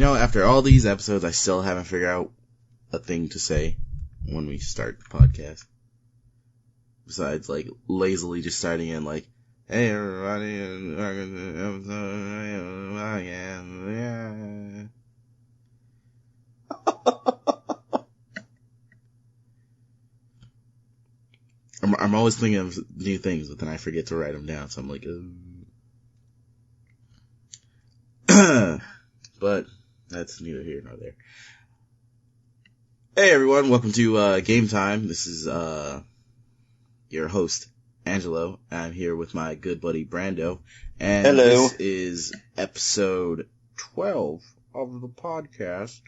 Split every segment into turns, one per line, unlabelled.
After all these episodes, I still haven't figured out a thing to say when we start the podcast. Besides, like, lazily just starting in, like, hey everybody, I'm always thinking of new things, but then I forget to write them down, so I'm like, but that's neither here nor there. Hey everyone, welcome to Game Time. This is your host, Angelo. I'm here with my good buddy, Brando. And
Hello.
This is episode 12 of the podcast.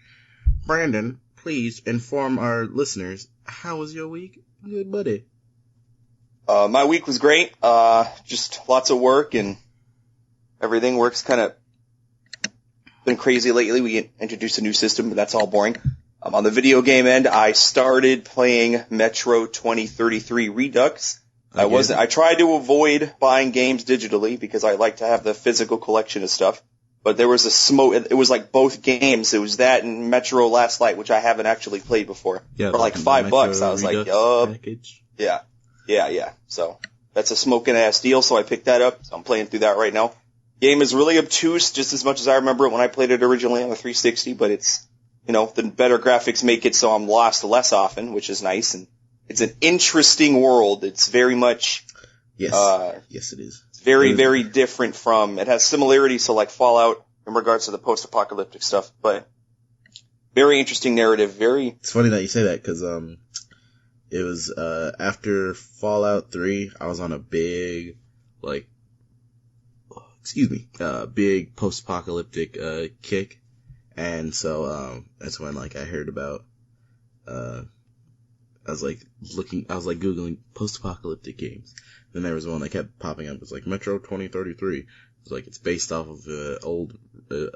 Brandon, please inform our listeners, how was your week? Good buddy.
My week was great. Just lots of work and everything. Work's kind of been crazy lately. We introduced a new system, but that's all boring. On the video game end, I started playing Metro 2033 Redux. I tried to avoid buying games digitally because I like to have the physical collection of stuff. But there was it was like both games. It was that and Metro Last Light, which I haven't actually played before.
Yeah,
for like $5. I was like,
package.
Yeah. So that's a smoking ass deal. So I picked that up. So I'm playing through that right now. Game is really obtuse, just as much as I remember it when I played it originally on the 360, but it's, the better graphics make it so I'm lost less often, which is nice. And it's an interesting world. It's very much,
Yes, it is.
It's very different from, it has similarities to like Fallout in regards to the post-apocalyptic stuff, but very interesting narrative,
It's funny that you say that, cause, it was, after Fallout 3, I was on a big, big post-apocalyptic, kick. And so, that's when, I heard about, I was Googling post-apocalyptic games. Then there was one that kept popping up. It's like Metro 2033. It's like, it's based off of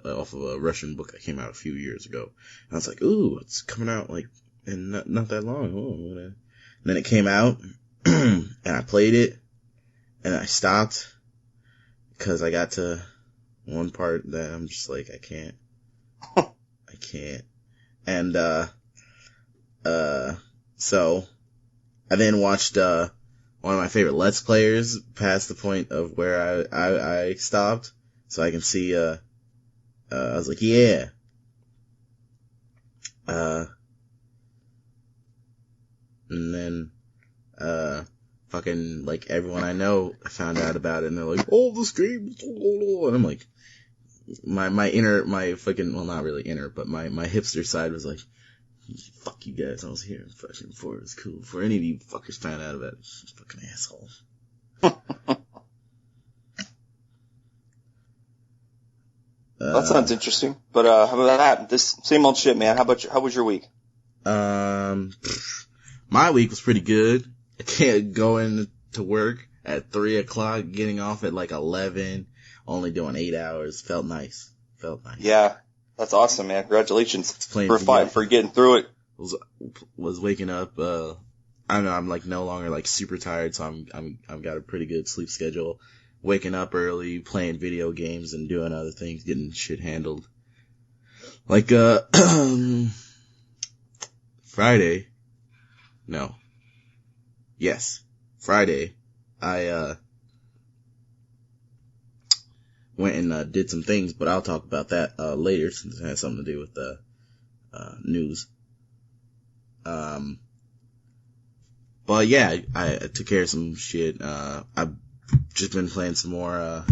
off of a Russian book that came out a few years ago. And I was like, ooh, it's coming out, in not that long. Oh, and then it came out, and I played it, and I stopped, because I got to one part that I'm just like, I can't. And, so, I then watched, one of my favorite Let's Players past the point of where I stopped, so I can see, I was like, yeah. And then, fucking, everyone I know found out about it, and they're like, oh, this game, and I'm like, my inner, well, not really inner, but my hipster side was like, fuck you guys, I was here fucking before it was cool. Before any of you fuckers found out about it, fucking assholes.
That sounds interesting. But, how about that? This same old shit, man. How was your week?
My week was pretty good. I can't go into work at 3 o'clock, getting off at 11, only doing 8 hours. Felt nice.
Yeah. That's awesome, man. Congratulations for getting through it.
Was waking up, I don't know, I'm no longer super tired, so I've got a pretty good sleep schedule. Waking up early, playing video games and doing other things, getting shit handled. Friday, I, went and did some things, but I'll talk about that later since it has something to do with the news. But yeah, I took care of some shit. I've just been playing some more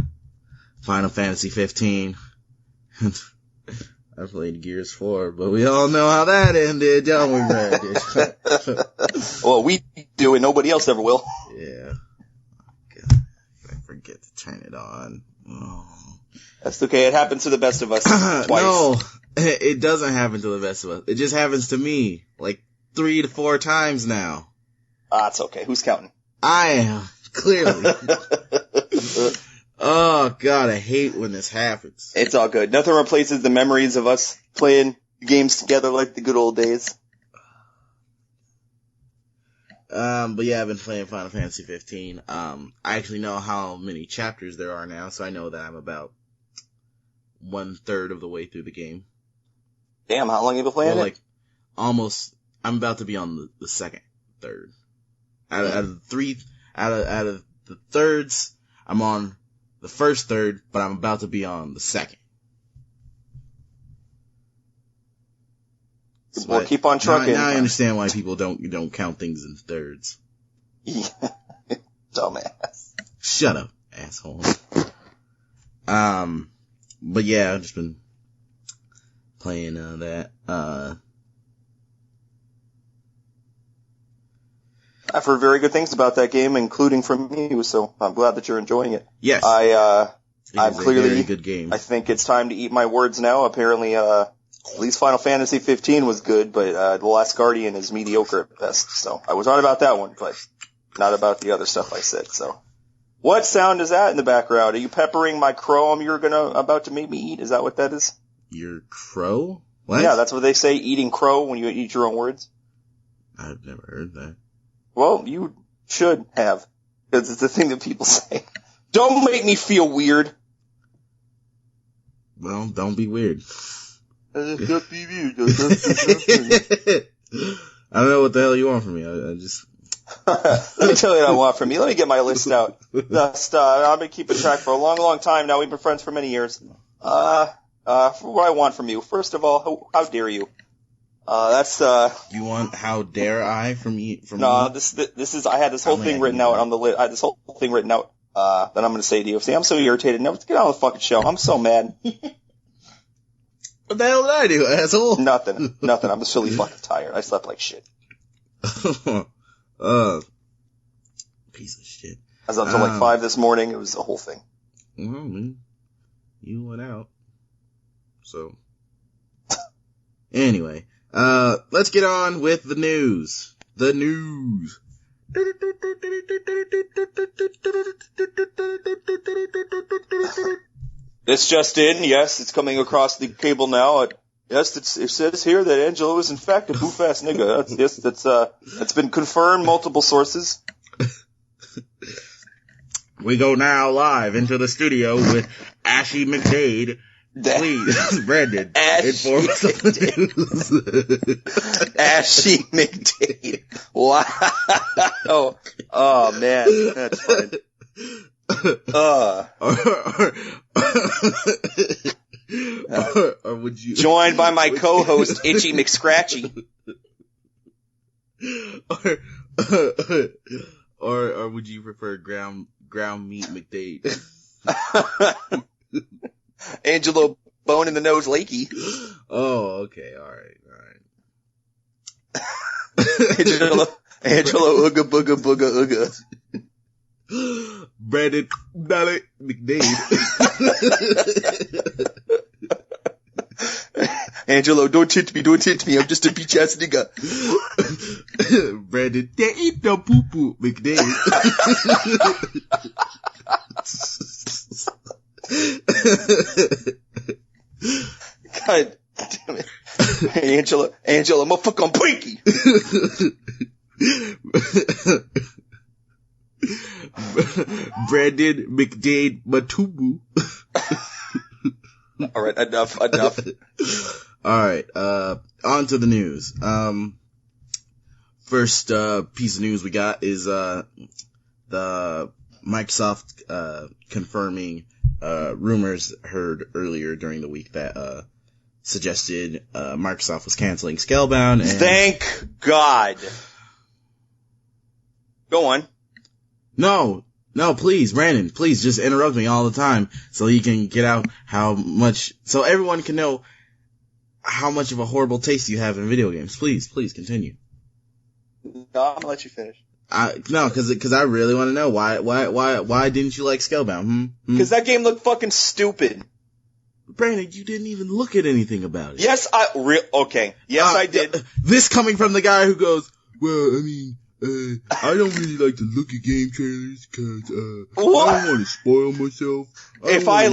Final Fantasy 15. I played Gears 4, but we all know how that ended, don't we, Brad?
Well, we do, and nobody else ever will.
Yeah. God, I forget to turn it on. Oh.
That's okay. It happens to the best of us twice.
No, it doesn't happen to the best of us. It just happens to me 3 to 4 times now.
It's okay. Who's counting?
I am, clearly. Oh God, I hate when this happens.
It's all good. Nothing replaces the memories of us playing games together like the good old days.
But yeah, I've been playing Final Fantasy 15. I actually know how many chapters there are now, so I know that I'm about 1/3 of the way through the game.
Damn, how long have you been playing
Well,
it?
like, almost, I'm about to be on the second third. Out of the thirds, I'm on the first third, but I'm about to be on the second.
Well, keep on trucking.
Now I understand why people don't count things in thirds.
Yeah. Dumbass.
Shut up, asshole. But yeah, I've just been playing that.
I've heard very good things about that game, including from you, so I'm glad that you're enjoying it.
Yes.
I'm clearly
a very good game.
I think it's time to eat my words now. Apparently, at least Final Fantasy 15 was good, but The Last Guardian is mediocre at best. So I was right about that one, but not about the other stuff I said. So, what sound is that in the background? Are you peppering my crow you're about to make me eat? Is that what that is?
Your crow? What?
Yeah, that's what they say, eating crow when you eat your own words.
I've never heard that.
Well, you should have, because it's the thing that people say. Don't make me feel weird.
Well, don't be weird.
I
I don't know what the hell you want from me. I just...
Let me tell you what I want from you. Let me get my list out. I've been keeping track for a long, long time now. We've been friends for many years. For what I want from you. First of all, how dare you?
You want how dare I from me?
No, this is, I had this whole thing written out on the list. I had this whole thing written out, that I'm gonna say to you. See, I'm so irritated. Now, let's get on with the fucking show. I'm so mad.
What the hell did I do, asshole?
Nothing. I'm just really fucking tired. I slept like shit.
Piece of shit.
I was up until like 5 this morning. It was the whole thing.
Well, man, you went out. So. Anyway, let's get on with the news. The news.
This just in, yes, it's coming across the cable now. Yes, it says here that Angelo is in fact a boof-ass nigga. That's been confirmed, multiple sources.
We go now live into the studio with Ashy McDade. Please, Brandon, inform us of the news.
Ashy McDade. Wow. Oh man, that's fine.
Or would you
joined by my co-host Itchy McScratchy?
Or would you prefer ground meat McDade?
Angelo Bone in the Nose Lakey.
Oh, okay, all right.
Angelo Ooga Booga Booga Ooga.
Brandon Dolly McDade.
Angelo, don't hit me, I'm just a bitch ass nigga.
Brandon, they eat the poo poo McDade.
God damn it. Angelo, I'm a fucking Pinky.
Brandon McDade Matubu.
Alright, enough.
Alright, on to the news. First, piece of news we got is, the Microsoft, confirming, rumors heard earlier during the week that, suggested, Microsoft was canceling Scalebound and...
Thank God. Go on.
No, please, Brandon, please just interrupt me all the time so you can get out so everyone can know how much of a horrible taste you have in video games. Please continue.
No, I'm gonna let you finish.
No, cause I really want to know why didn't you like Scalebound?
Cause that game looked fucking stupid.
Brandon, you didn't even look at anything about it.
Yes, okay. Yes, I did.
This coming from the guy who goes, well, I mean, I don't really like to look at game trailers because, I don't want to spoil myself.
If I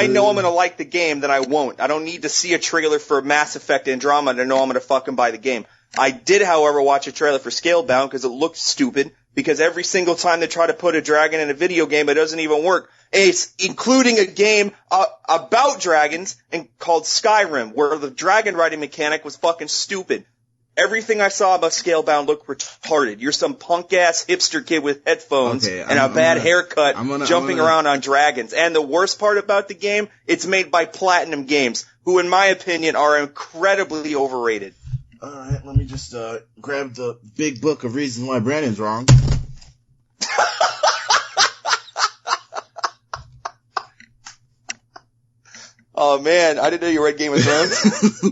know I'm gonna like the game, then I won't. I don't need to see a trailer for Mass Effect Andromeda to know I'm gonna fucking buy the game. I did, however, watch a trailer for Scalebound because it looked stupid, because every single time they try to put a dragon in a video game, it doesn't even work. It's including a game about dragons and called Skyrim, where the dragon riding mechanic was fucking stupid. Everything I saw about Scalebound looked retarded. You're some punk-ass hipster kid with headphones and a bad haircut jumping around on dragons. And the worst part about the game, it's made by Platinum Games, who in my opinion are incredibly overrated.
Alright, let me just grab the big book of reasons why Brandon's wrong.
Oh man, I didn't know you read Game of Thrones.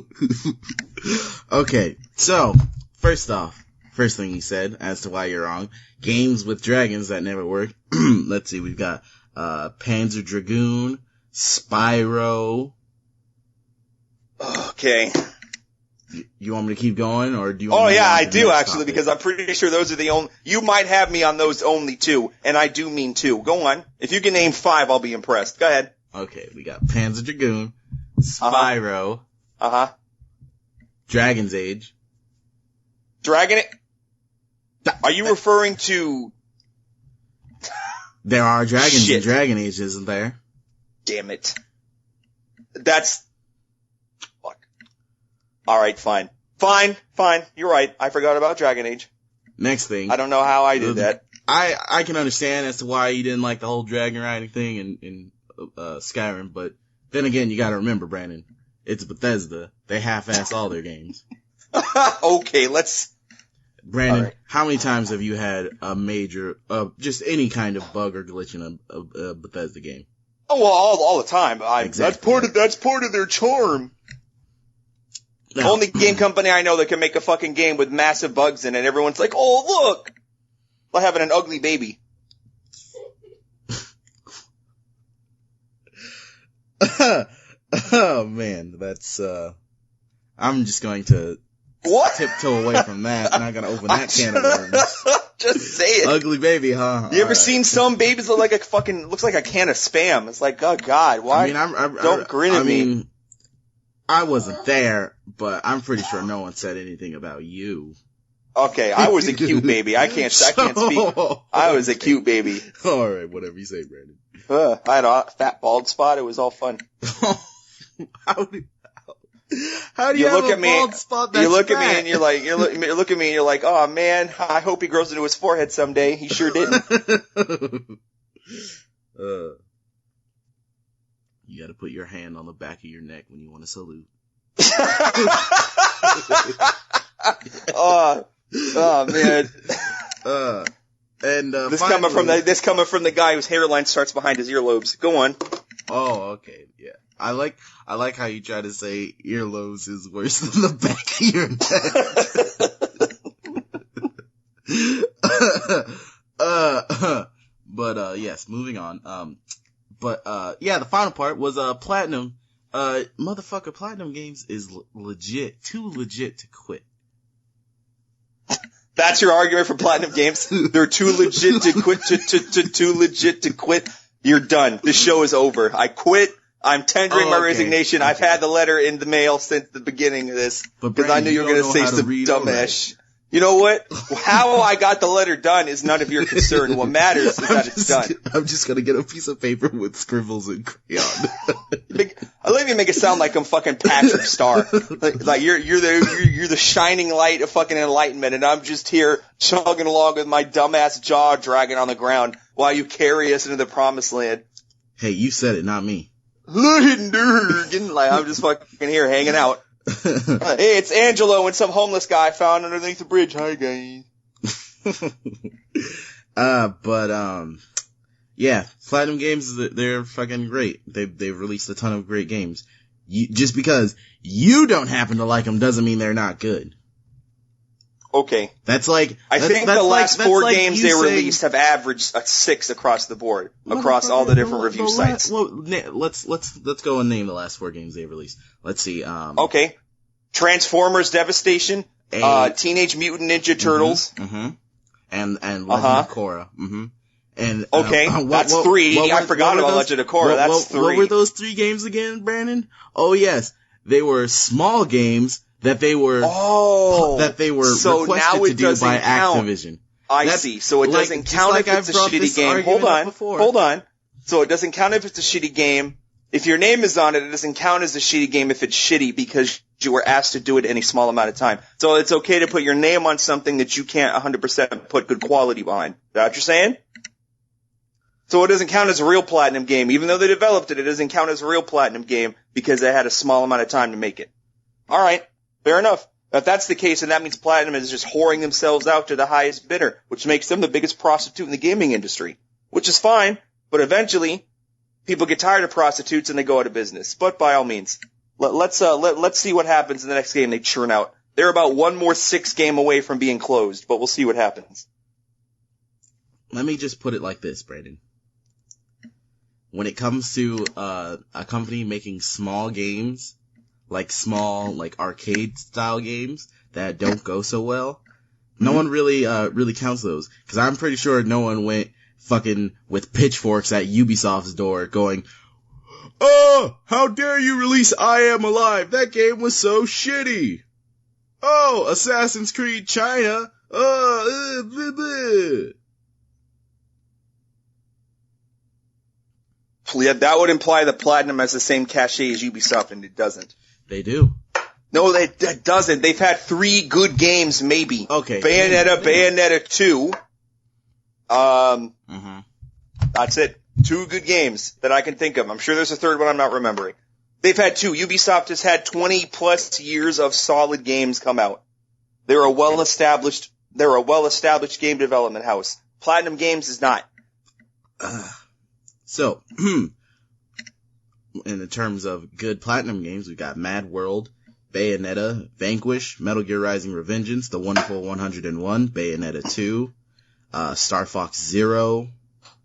Okay, so, first thing you said as to why you're wrong, games with dragons that never work. Let's see, we've got, Panzer Dragoon, Spyro.
Okay.
You want me to keep going, or do you
want
me
to
to
I do actually, because I'm pretty sure those are the only, you might have me on those only two, and I do mean two. Go on. If you can name 5, I'll be impressed. Go ahead.
Okay, we got Panzer Dragoon, Spyro, Dragon's Age.
Are you referring to...
There are dragons in Dragon Age, isn't there?
Damn it. That's... Fuck. Alright, fine. Fine. You're right. I forgot about Dragon Age.
Next thing.
I don't know how I did that.
I can understand as to why you didn't like the whole dragon riding thing in Skyrim, but then again, you gotta remember, Brandon, it's Bethesda. They half-ass all their games.
Okay,
Brandon,
right.
How many times have you had a major, just any kind of bug or glitch in a Bethesda game?
Oh, well, all the time.
Exactly.
That's part of their charm.
Now,
only game company I know that can make a fucking game with massive bugs in it. Everyone's like, oh, look! Like having an ugly baby.
Oh man, that's, I'm just going to tiptoe away from that. I'm not gonna open that can of worms.
Just say it.
Ugly baby, huh?
You ever seen some babies look like looks like a can of Spam? It's like, oh god, why? Don't grin at me.
I wasn't there, but I'm pretty sure no one said anything about you.
Okay, I was a cute baby. I can't speak. I was a cute baby.
Alright, whatever you say, Brandon.
I had a fat bald spot. It was all fun.
How do you have a bald spot that's
You look
fat?
at me and you're like, you look at me and you're like, oh man, I hope he grows into his forehead someday. He sure didn't.
You gotta put your hand on the back of your neck when you want to salute.
Oh man.
And
this coming from the guy whose hairline starts behind his earlobes. Go on.
Oh, okay, yeah. I like how you try to say earlobes is worse than the back of your neck. But yes, moving on. Yeah, the final part was Platinum. Motherfucker, Platinum Games is legit, too legit to quit.
That's your argument for Platinum Games? They're too legit to quit, too legit to quit. You're done. The show is over. I quit. I'm tendering my resignation. I've had the letter in the mail since the beginning of this. Because I knew you were going to say some dumb ass. You know what? How I got the letter done is none of your concern. What matters is that it's done.
I'm just gonna get a piece of paper with scribbles and crayon.
Let me make it sound like I'm fucking Patrick Star. Like you're the shining light of fucking enlightenment, and I'm just here chugging along with my dumbass jaw dragging on the ground while you carry us into the promised land.
Hey, you said it, not me.
Like I'm just fucking here hanging out. Hey, it's Angelo and some homeless guy found underneath the bridge. Hi, guys.
Yeah, Platinum Games, they're fucking great. They've released a ton of great games. Just because you don't happen to like them doesn't mean they're not good.
Okay.
That's like,
I think the last 4 games they released have averaged a 6 across the board, across all the different review sites.
Let's go and name the last 4 games they released. Let's see,
okay. Transformers Devastation, Teenage Mutant Ninja Turtles.
And Legend of Korra. And,
okay, that's 3. I forgot about Legend of Korra. That's 3.
What were those 3 games again, Brandon? Oh yes. They were small games that they were
so
requested to do by Activision.
I see. So it doesn't count if it's a shitty game. Hold on. So it doesn't count if it's a shitty game. If your name is on it, it doesn't count as a shitty game if it's shitty because you were asked to do it in a small amount of time. So it's okay to put your name on something that you can't 100% put good quality behind. Is that what you're saying? So it doesn't count as a real platinum game. Even though they developed it, it doesn't count as a real platinum game because they had a small amount of time to make it. Alright, fair enough. If that's the case, then that means Platinum is just whoring themselves out to the highest bidder, which makes them the biggest prostitute in the gaming industry. Which is fine, but eventually, people get tired of prostitutes and they go out of business. But by all means, let's see what happens in the next game they churn out. They're about one more 6 game away from being closed, but we'll see what happens.
Let me just put it like this, Brandon. When it comes to a company making small games, like small, like arcade style games that don't go so well, no one really counts those. Cause I'm pretty sure no one went fucking with pitchforks at Ubisoft's door going, "Oh, how dare you release I Am Alive? That game was so shitty. Oh, Assassin's Creed China. Blah, blah."
Yeah, that would imply that Platinum has the same cachet as Ubisoft, and it doesn't.
They do.
No, that doesn't. They've had 3 good games, maybe.
Okay.
Bayonetta 2. That's it. 2 good games that I can think of. I'm sure there's a third one I'm not remembering. They've had 2. Ubisoft has had 20 plus years of solid games come out. They're a well-established game development house. Platinum Games is not.
So, in the terms of good Platinum games, we've got Mad World, Bayonetta, Vanquish, Metal Gear Rising: Revengeance, The Wonderful 101, Bayonetta 2, Star Fox Zero.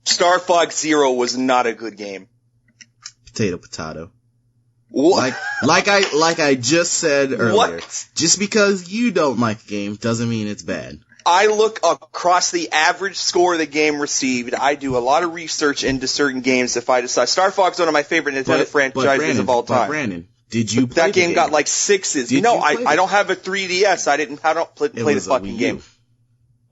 Star Fox Zero was not a good game.
Potato.
What?
Like I just said earlier.
What?
Just because you don't like a game doesn't mean it's bad.
I look across the average score the game received. I do a lot of research into certain games if I decide. Star Fox is one of my favorite Nintendo franchises of all time.
Brandon, did you play
that game? Got like 6s. No, I don't have a 3DS. I don't play the fucking game.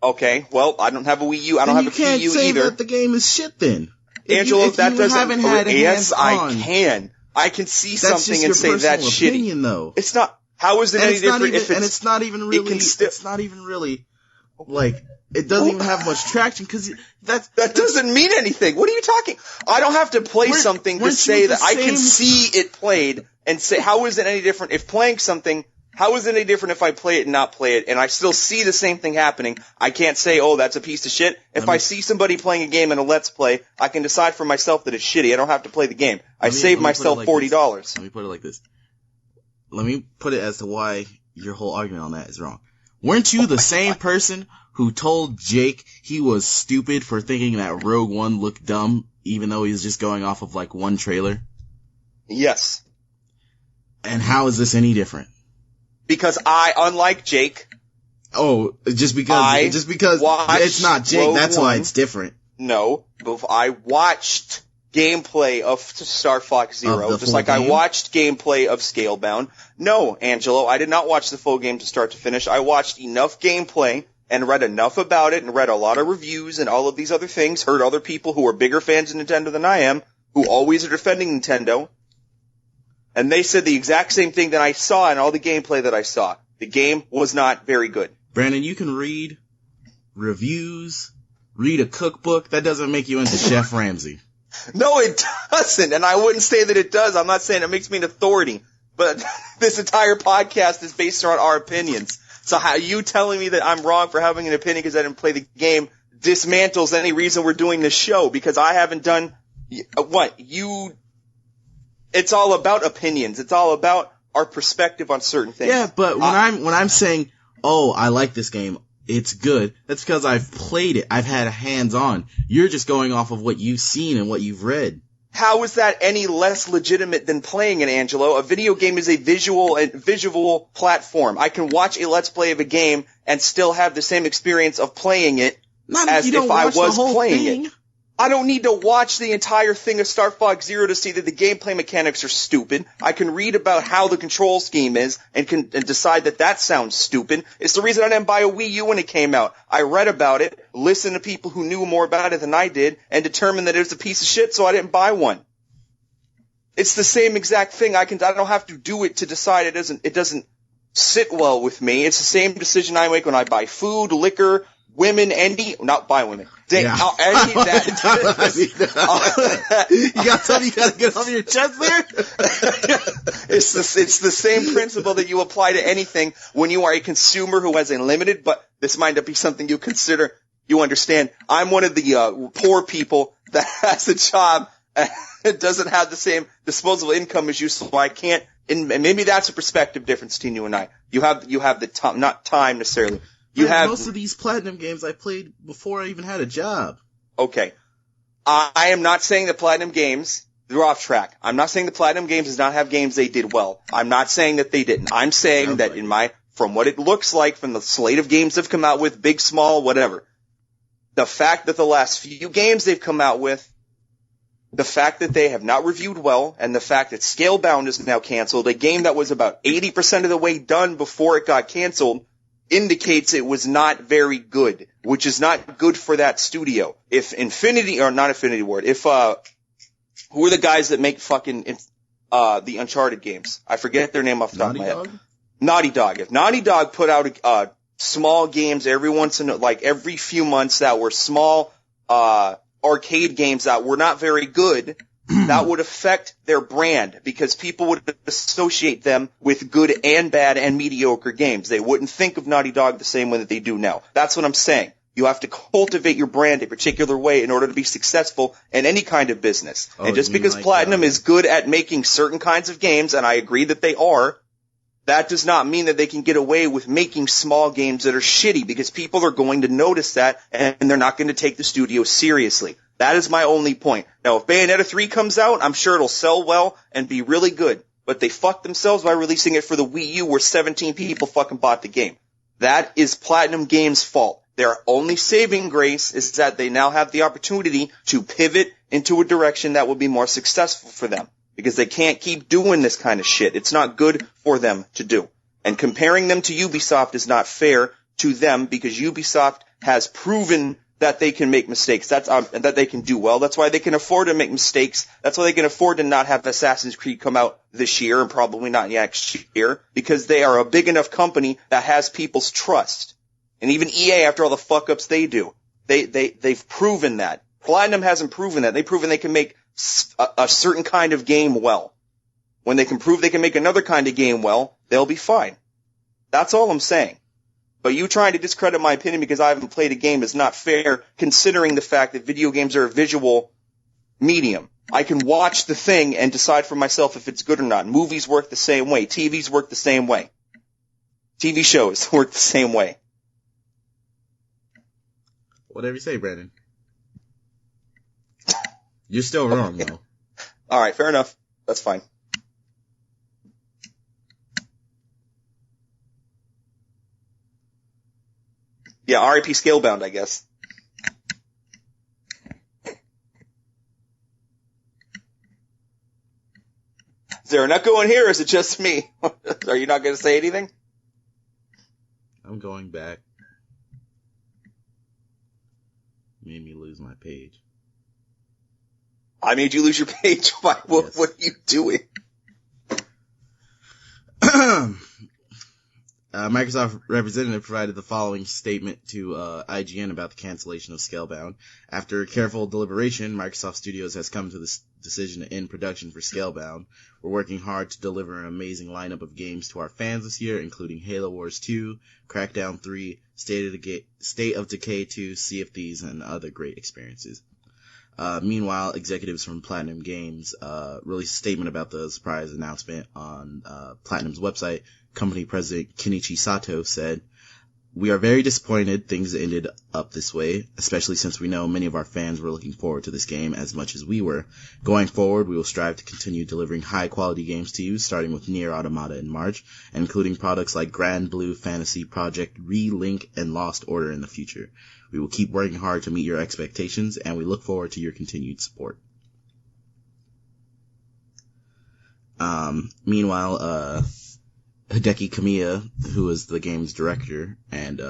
Okay, well, I don't have a Wii U. I don't have a Wii U either.
You can't say that the game is shit then.
Angelo, that doesn't...
haven't had
yes, I can. I can see something and say that's shitty.
Opinion, though.
It's not... How is it any different if it's...
And it's not even really... It's not even really... Like, it doesn't even have much traction because that
doesn't mean anything. What are you talking? I don't have to play something to say that I can see it played and say, how is it any different if playing something, how is it any different if I play it and not play it and I still see the same thing happening? I can't say, oh, that's a piece of shit. If I see somebody playing a game in a Let's Play, I can decide for myself that it's shitty. I don't have to play the game. I save myself $40.
Let me put it like this. Let me put it as to why your whole argument on that is wrong. Weren't you the same person who told Jake he was stupid for thinking that Rogue One looked dumb, even though he was just going off of like one trailer?
Yes.
And how is this any different?
Because unlike Jake.
Oh, just because it's not Jake,
Rogue
that's
One.
why it's different.
No, I watched gameplay of Star Fox Zero, just like I watched gameplay of Scalebound. No, Angelo, I did not watch the full game to start to finish. I watched enough gameplay and read enough about it and read a lot of reviews and all of these other things, heard other people who are bigger fans of Nintendo than I am, who always are defending Nintendo, and they said the exact same thing that I saw in all the gameplay that I saw. The game was not very good.
Brandon, you can read reviews, read a cookbook. That doesn't make you into Chef Ramsay.
No, it doesn't, and I wouldn't say that it does. I'm not saying it makes me an authority, but this entire podcast is based around our opinions. So how you telling me that I'm wrong for having an opinion because I didn't play the game dismantles any reason we're doing this show, because I haven't done what you. It's all about opinions. It's all about our perspective on certain things.
Yeah, but when I'm saying, oh, I like this game, it's good, that's because I've played it. I've had hands on. You're just going off of what you've seen and what you've read.
How is that any less legitimate than playing it, Angelo? A video game is a visual platform. I can watch a Let's Play of a game and still have the same experience of playing it as if I was playing it. I don't need to watch the entire thing of Star Fox Zero to see that the gameplay mechanics are stupid. I can read about how the control scheme is and decide that sounds stupid. It's the reason I didn't buy a Wii U when it came out. I read about it, listened to people who knew more about it than I did, and determined that it was a piece of shit, so I didn't buy one. It's the same exact thing. I don't have to do it to decide it doesn't sit well with me. It's the same decision I make when I buy food, liquor, women, not buy women.
Yeah.
Any of that.
You got something you gotta get off your chest there?
It's the same principle that you apply to anything when you are a consumer who has unlimited, but this might not be something you consider. You understand. I'm one of the poor people that has a job and doesn't have the same disposable income as you, so I can't. And maybe that's a perspective difference between you and I. You have the time, not time necessarily. You have
most of these Platinum games I played before I even had a job.
Okay. I am not saying that Platinum games, they're off track. I'm not saying the Platinum games does not have games they did well. I'm not saying that they didn't. I'm saying that from what it looks like, from the slate of games they've come out with, big, small, whatever, the fact that the last few games they've come out with, the fact that they have not reviewed well, and the fact that Scalebound is now canceled, a game that was about 80% of the way done before it got canceled, indicates it was not very good, which is not good for that studio. If who are the guys that make fucking, the Uncharted games? I forget their name off the top of my head. Naughty Dog. If Naughty Dog put out, small games every few months that were small, arcade games that were not very good, that would affect their brand because people would associate them with good and bad and mediocre games. They wouldn't think of Naughty Dog the same way that they do now. That's what I'm saying. You have to cultivate your brand a particular way in order to be successful in any kind of business. And just because Platinum is good at making certain kinds of games, and I agree that they are, that does not mean that they can get away with making small games that are shitty because people are going to notice that and they're not going to take the studio seriously. That is my only point. Now, if Bayonetta 3 comes out, I'm sure it'll sell well and be really good. But they fucked themselves by releasing it for the Wii U where 17 people fucking bought the game. That is Platinum Games' fault. Their only saving grace is that they now have the opportunity to pivot into a direction that will be more successful for them. Because they can't keep doing this kind of shit. It's not good for them to do. And comparing them to Ubisoft is not fair to them because Ubisoft has proven that they can make mistakes. That they can do well. That's why they can afford to make mistakes. That's why they can afford to not have Assassin's Creed come out this year and probably not next year because they are a big enough company that has people's trust. And even EA, after all the fuck-ups they do, they've proven that. Platinum hasn't proven that. They've proven they can make a certain kind of game well. When they can prove they can make another kind of game well, they'll be fine. That's all I'm saying. But you trying to discredit my opinion because I haven't played a game is not fair, considering the fact that video games are a visual medium. I can watch the thing and decide for myself if it's good or not. Movies work the same way. TVs work the same way. TV shows work the same way.
Whatever you say, Brandon. You're still wrong, though.
All right, fair enough. That's fine. Yeah, R.I.P. Scalebound, I guess. Is there an echo in here, or is it just me? Are you not going to say anything?
I'm going back. Made me lose my page.
I made you lose your page? Why? What are you doing?
Microsoft representative provided the following statement to IGN about the cancellation of Scalebound. After careful deliberation, Microsoft Studios has come to this decision to end production for Scalebound. We're working hard to deliver an amazing lineup of games to our fans this year, including Halo Wars 2, Crackdown 3, State of Decay 2, Sea of Thieves, and other great experiences. Meanwhile, executives from Platinum Games released a statement about the surprise announcement on Platinum's website. Company president Kenichi Sato said, we are very disappointed things ended up this way, especially since we know many of our fans were looking forward to this game as much as we were. Going forward, we will strive to continue delivering high-quality games to you, starting with Nier Automata in March, and including products like Grand Blue Fantasy Project, Relink, and Lost Order in the future. We will keep working hard to meet your expectations, and we look forward to your continued support. Meanwhile, Hideki Kamiya, who is the game's director, and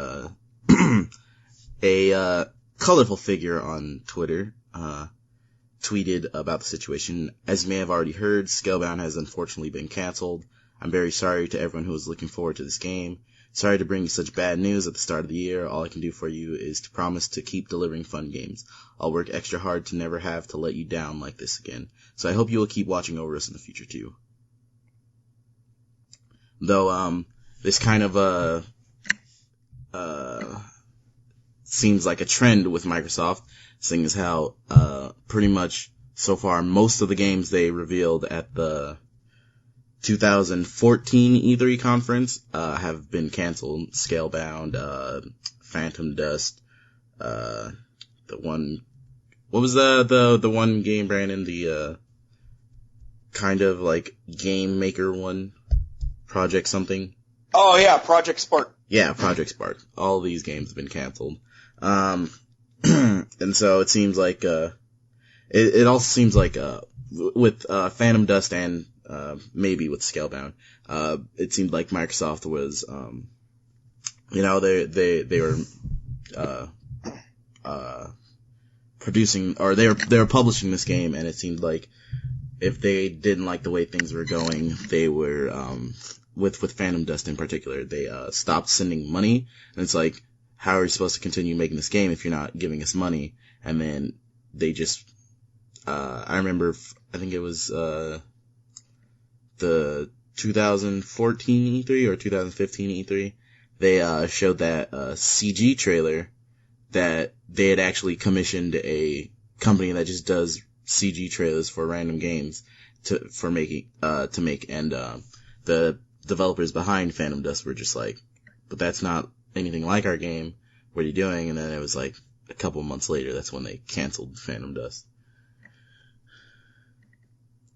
a colorful figure on Twitter, tweeted about the situation. As you may have already heard, Scalebound has unfortunately been canceled. I'm very sorry to everyone who was looking forward to this game. Sorry to bring you such bad news at the start of the year. All I can do for you is to promise to keep delivering fun games. I'll work extra hard to never have to let you down like this again. So I hope you will keep watching over us in the future too. Though, this kind of, seems like a trend with Microsoft, seeing as how, pretty much so far most of the games they revealed at the 2014 E3 conference, have been canceled. Scalebound, Phantom Dust, the one, what was the one game, Brandon? The, kind of like game maker one? Project something?
Oh yeah, Project Spark.
Yeah, Project Spark. All these games have been canceled. And so it seems like, it also seems like, with, Phantom Dust and, maybe with Scalebound, it seemed like Microsoft was, they were, producing, or they were publishing this game, and it seemed like if they didn't like the way things were going, they were, with Phantom Dust in particular, they, stopped sending money, and it's like, how are we supposed to continue making this game if you're not giving us money? And then they just, I remember, I think it was, the 2014 E3 or 2015 E3, they, showed that, CG trailer that they had actually commissioned a company that just does CG trailers for random games to make, and, the developers behind Phantom Dust were just like, but that's not anything like our game. What are you doing? And then it was like a couple months later, that's when they canceled Phantom Dust.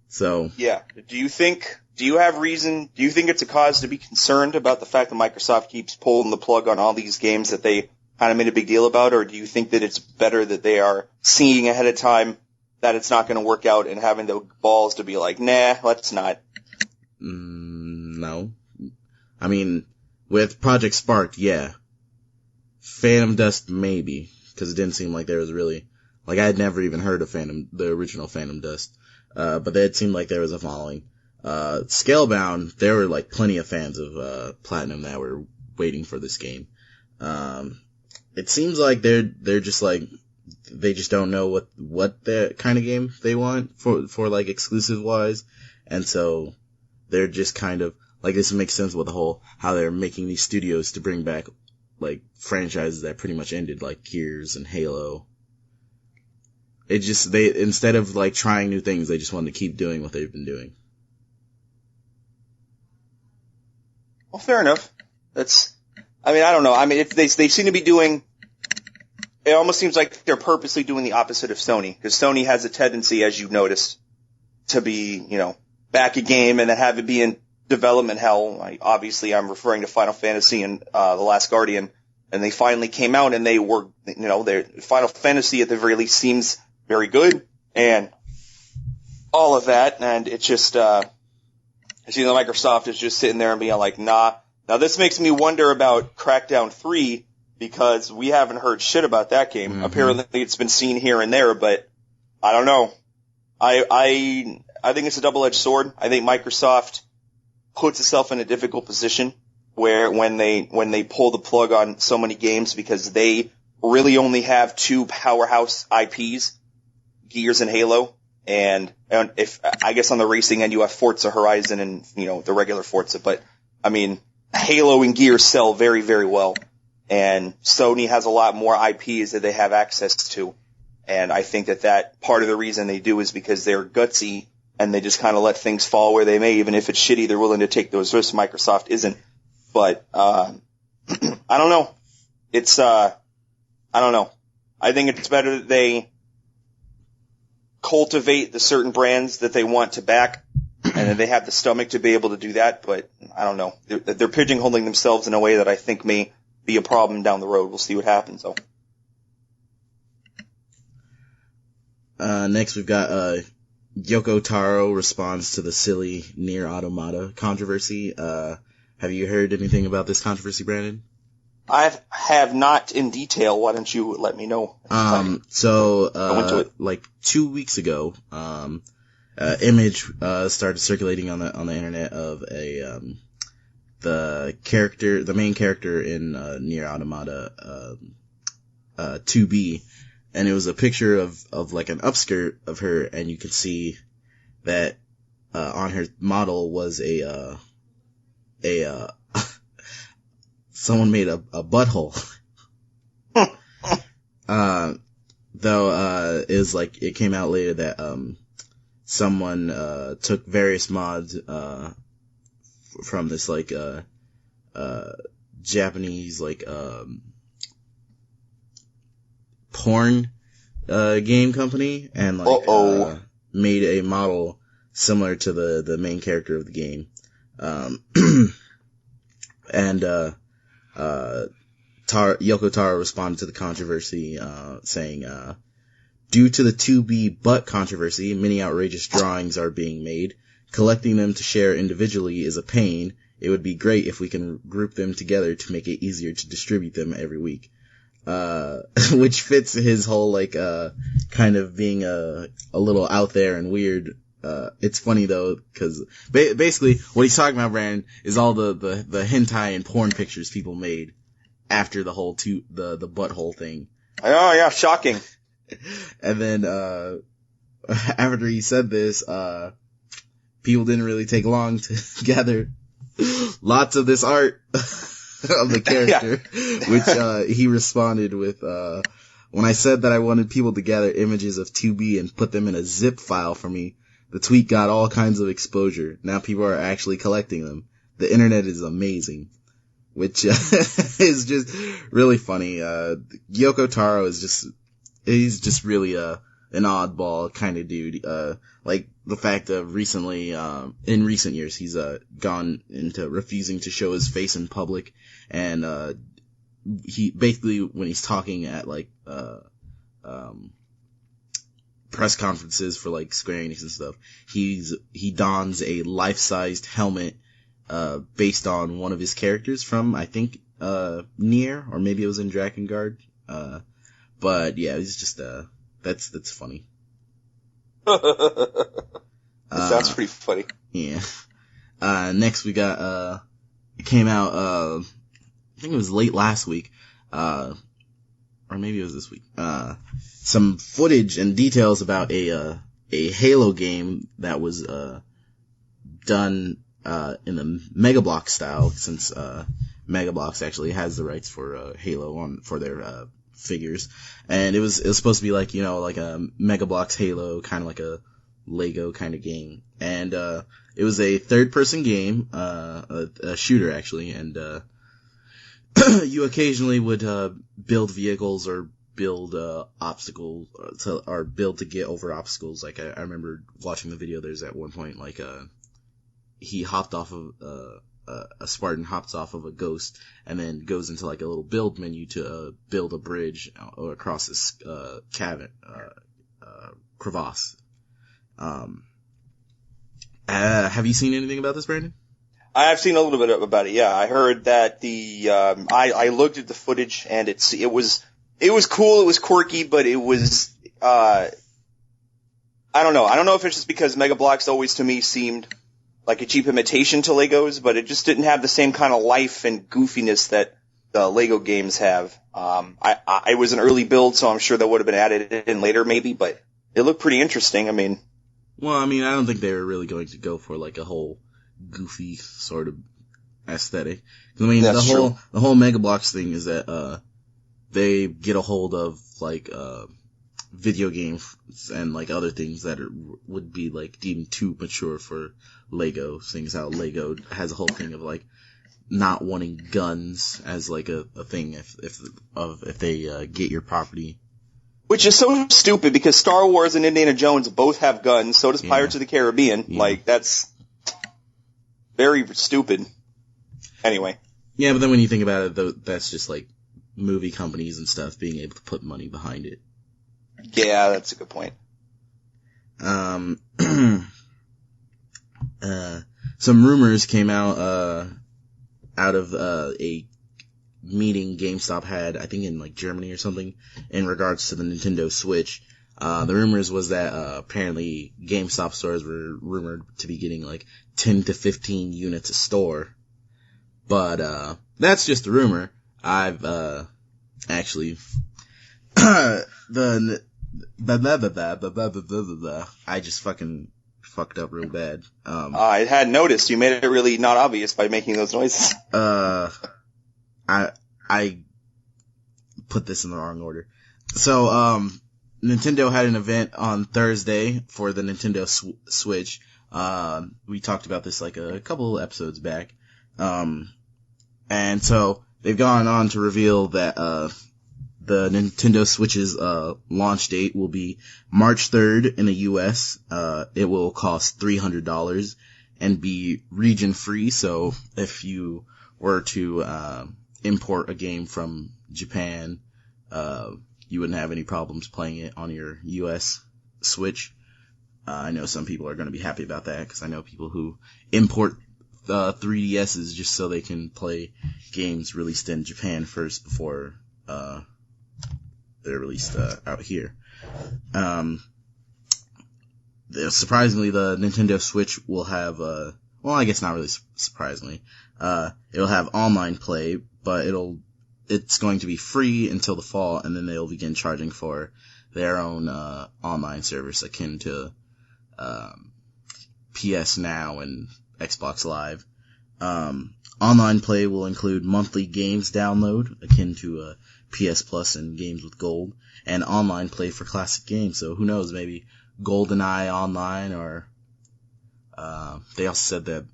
So.
Yeah. Do you think it's a cause to be concerned about the fact that Microsoft keeps pulling the plug on all these games that they kind of made a big deal about? Or do you think that it's better that they are seeing ahead of time that it's not going to work out and having the balls to be like, nah, let's not?
No. I mean, with Project Spark, yeah. Phantom Dust, maybe. Because it didn't seem like there was really, like I had never even heard of the original Phantom Dust. But it seemed like there was a following. Scalebound, there were like plenty of fans of, Platinum that were waiting for this game. It seems like they're just like, they just don't know what the kind of game they want for like exclusive wise. And so they're just kind of, like, this makes sense with the whole, how they're making these studios to bring back, like, franchises that pretty much ended, like Gears and Halo. Instead of, like, trying new things, they just want to keep doing what they've been doing.
Well, fair enough. I don't know. I mean, if they seem to be doing, it almost seems like they're purposely doing the opposite of Sony, because Sony has a tendency, as you've noticed, to be, back a game and then have it be in development hell. Obviously, I'm referring to Final Fantasy and The Last Guardian, and they finally came out and they were, their Final Fantasy at the very least seems very good and all of that, and it's just, I see that Microsoft is just sitting there and being like, nah. Now this makes me wonder about Crackdown 3, because we haven't heard shit about that game. Mm-hmm. Apparently it's been seen here and there, but I don't know. I think it's a double-edged sword. I think Microsoft puts itself in a difficult position where when they pull the plug on so many games, because they really only have two powerhouse IPs, Gears and Halo. And if, I guess on the racing end you have Forza Horizon and, the regular Forza, but I mean, Halo and Gears sell very, very well. And Sony has a lot more IPs that they have access to. And I think that part of the reason they do is because they're gutsy and they just kind of let things fall where they may. Even if it's shitty, they're willing to take those risks. Microsoft isn't. But, I don't know. it's, I don't know. I think it's better that they cultivate the certain brands that they want to back, and then they have the stomach to be able to do that, but I don't know. They're pigeonholing themselves in a way that I think may be a problem down the road. We'll see what happens, though.
Next we've got, Yoko Taro responds to the silly Nier Automata controversy. Have you heard anything about this controversy, Brandon?
I have not in detail. Why don't you let me know?
Like 2 weeks ago, image, started circulating on the internet of the main character in, Nier Automata, 2B. And it was a picture of like an upskirt of her, and you could see that, on her model was someone made a butthole. Though, it came out later that, someone, took various mods, from this, Japanese, porn, game company, and, made a model similar to the main character of the game. And, Yoko Taro responded to the controversy, saying, due to the 2B butt controversy, many outrageous drawings are being made. Collecting them to share individually is a pain. It would be great if we can group them together to make it easier to distribute them every week. Which fits his whole, kind of being a little out there and weird. It's funny though, cause basically what he's talking about, Brandon, is all the hentai and porn pictures people made after the whole the butthole thing.
Oh yeah, shocking.
And then, after he said this, people didn't really take long to gather lots of this art of the character, which, he responded with, when I said that I wanted people to gather images of 2B and put them in a zip file for me, the tweet got all kinds of exposure. Now people are actually collecting them. The internet is amazing. Which, is just really funny. Yoko Taro he's just really, an oddball kind of dude. Like the fact of recently, in recent years, he's, gone into refusing to show his face in public. And, he basically, when he's talking at press conferences for Square Enix and stuff, he dons a life-sized helmet, based on one of his characters from, I think, Nier, or maybe it was in Drakengard. But yeah, it's just, that's funny.
Sounds pretty funny.
Yeah. Next we got, it came out, I think it was late last week, or maybe it was this week, some footage and details about a Halo game that was, done, in the Mega Bloks style, since, Mega Bloks actually has the rights for, Halo for their, figures. And it was supposed to be a Mega Bloks Halo, kind of like a Lego kind of game. And, it was a third person game, a shooter actually, and, you occasionally would, build vehicles or build, obstacles, or build to get over obstacles. I remember watching the video, there's at one point, he hopped off of, a Spartan hops off of a ghost and then goes into a little build menu to, build a bridge across this, crevasse. Have you seen anything about this, Brandon?
I've seen a little bit about it. Yeah, I heard that I looked at the footage and it was cool. It was quirky, but it was, I don't know. I don't know if it's just because Mega Bloks always to me seemed like a cheap imitation to Legos, but it just didn't have the same kind of life and goofiness that the Lego games have. I was an early build, so I'm sure that would have been added in later maybe, but it looked pretty interesting.
I don't think they were really going to go for a whole goofy sort of aesthetic. The whole Mega Bloks thing is that, they get a hold of, video games and like other things that would be like deemed too mature for Lego, seeing as how Lego has a whole thing of like not wanting guns as like a thing if they get your property.
Which is so stupid because Star Wars and Indiana Jones both have guns. So does Pirates of the Caribbean. Yeah. Like, that's very stupid. Anyway.
Yeah, but then when you think about it, though, that's just like movie companies and stuff being able to put money behind it.
Yeah, that's a good point.
Some rumors came out of a meeting GameStop had, I think in like Germany or something, in regards to the Nintendo Switch. The rumors was that apparently GameStop stores were rumored to be getting like 10 to 15 units a store. But that's just a rumor. I've actually I just fucking fucked up real bad.
I had noticed. You made it really not obvious by making those noises.
I put this in the wrong order. So, Nintendo had an event on Thursday for the Nintendo Switch. We talked about this like a couple episodes back. And so they've gone on to reveal that, the Nintendo Switch's, launch date will be March 3rd in the US. It will cost $300 and be region free. So if you were to, import a game from Japan, you wouldn't have any problems playing it on your US Switch. I know some people are going to be happy about that because I know people who import 3DSs just so they can play games released in Japan first before they're released out here. Surprisingly, the Nintendo Switch will have well, I guess not really surprisingly. It'll have online play, but it's going to be free until the fall, and then they'll begin charging for their own online service akin to PS Now and Xbox Live. Online play will include monthly games download akin to PS Plus and Games with Gold, and online play for classic games. So who knows, maybe GoldenEye online, or they also said that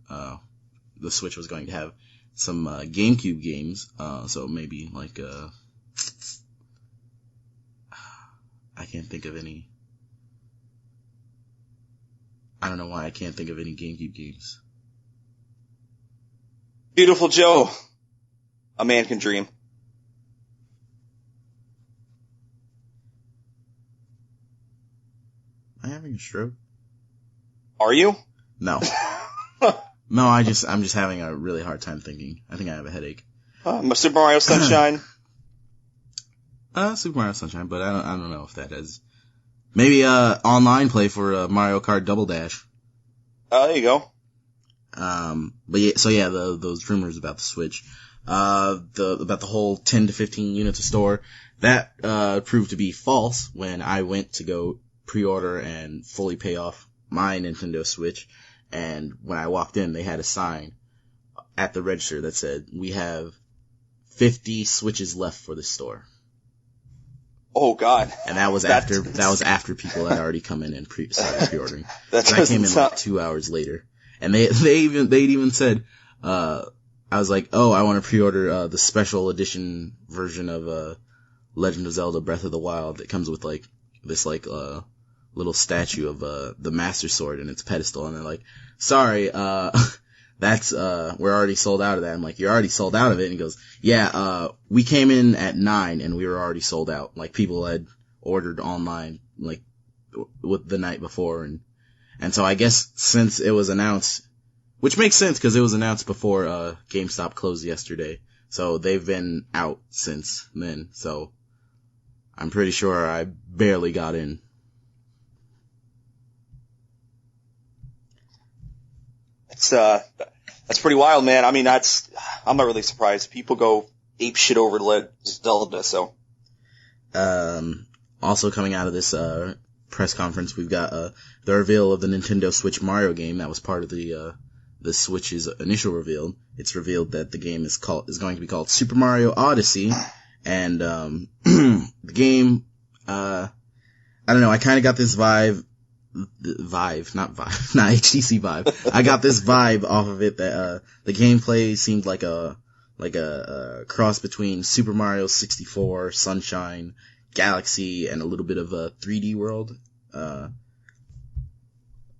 the Switch was going to have some GameCube games, so maybe like I can't think of any. I don't know why I can't think of any GameCube games.
Beautiful Joe. A man can dream.
Am I having a stroke?
Are you?
No. No, I'm just having a really hard time thinking. I think I have a headache.
Super Mario Sunshine.
Super Mario Sunshine, but I don't know if that is. Maybe online play for Mario Kart Double Dash.
Oh, there you go.
But yeah, so yeah, those rumors about the Switch, about the whole 10 to 15 units a store, that proved to be false when I went to go pre-order and fully pay off my Nintendo Switch. And when I walked in, they had a sign at the register that said, "We have 50 Switches left for the store."
Oh God!
And that was after people had already come in and started pre-ordering. I came in like 2 hours later, and they'd even said, I was like, "Oh, I want to pre-order the special edition version of Legend of Zelda: Breath of the Wild that comes with like this like little statue of the Master Sword in its pedestal," and they're like, "Sorry, that's we're already sold out of that." I'm like, "You're already sold out of it?" And he goes, "Yeah, we came in at 9 and we were already sold out. Like people had ordered online like with the night before, and so I guess since it was announced, which makes sense because it was announced before GameStop closed yesterday, so they've been out since then. So I'm pretty sure I barely got in."
That's pretty wild, man. I mean, I'm not really surprised. People go ape shit over Zelda, so.
Also coming out of this, press conference, we've got, the reveal of the Nintendo Switch Mario game that was part of the Switch's initial reveal. It's revealed that the game is going to be called Super Mario Odyssey, and, the game, I don't know, I kind of got this not HTC Vive. I got this vibe off of it that, the gameplay seemed like a cross between Super Mario 64, Sunshine, Galaxy, and a little bit of a 3D World.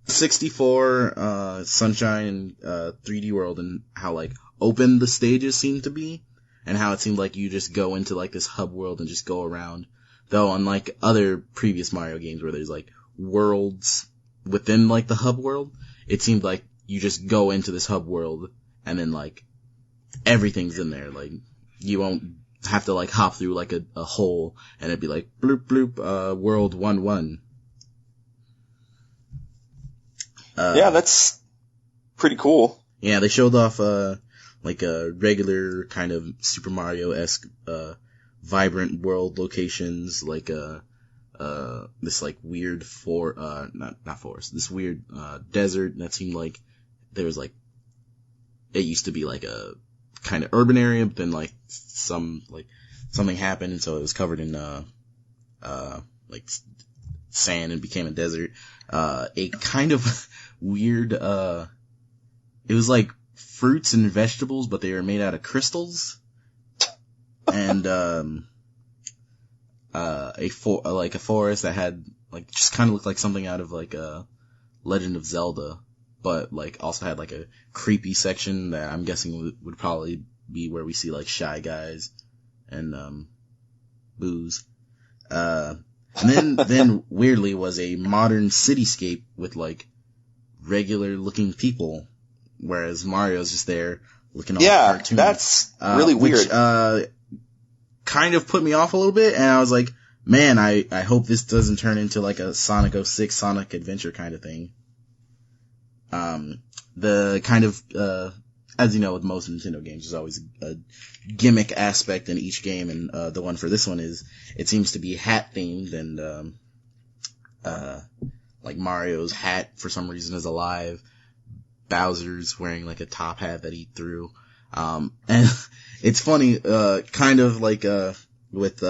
64, Sunshine, and 3D World, and how like open the stages seemed to be, and how it seemed like you just go into like this hub world and just go around. Though unlike other previous Mario games where there's like worlds within like the hub world, it seemed like you just go into this hub world and then like everything's in there. Like you won't have to like hop through like a hole and it'd be like bloop bloop, world 1-1.
Yeah, that's pretty cool.
Yeah, they showed off, like a regular kind of Super Mario-esque, vibrant world locations, like, this like weird not forest, this weird, desert that seemed like there was like, it used to be like a kind of urban area, but then like something happened and so it was covered in, like sand and became a desert. A kind of weird, it was like fruits and vegetables, but they were made out of crystals. And, like a forest that had, like, just kind of looked like something out of, like, a Legend of Zelda, but, like, also had, like, a creepy section that I'm guessing would probably be where we see, like, Shy Guys and, Booze. And then weirdly was a modern cityscape with, like, regular looking people, whereas Mario's just there looking all cartoony.
Yeah, that's really weird.
Which, kind of put me off a little bit, and I was like, man, I hope this doesn't turn into like a Sonic 06 Sonic Adventure kind of thing. The kind of, as you know, with most Nintendo games, there's always a gimmick aspect in each game, and the one for this one is, it seems to be hat themed, and like Mario's hat for some reason is alive. Bowser's wearing like a top hat that he threw. And it's funny, kind of like, with,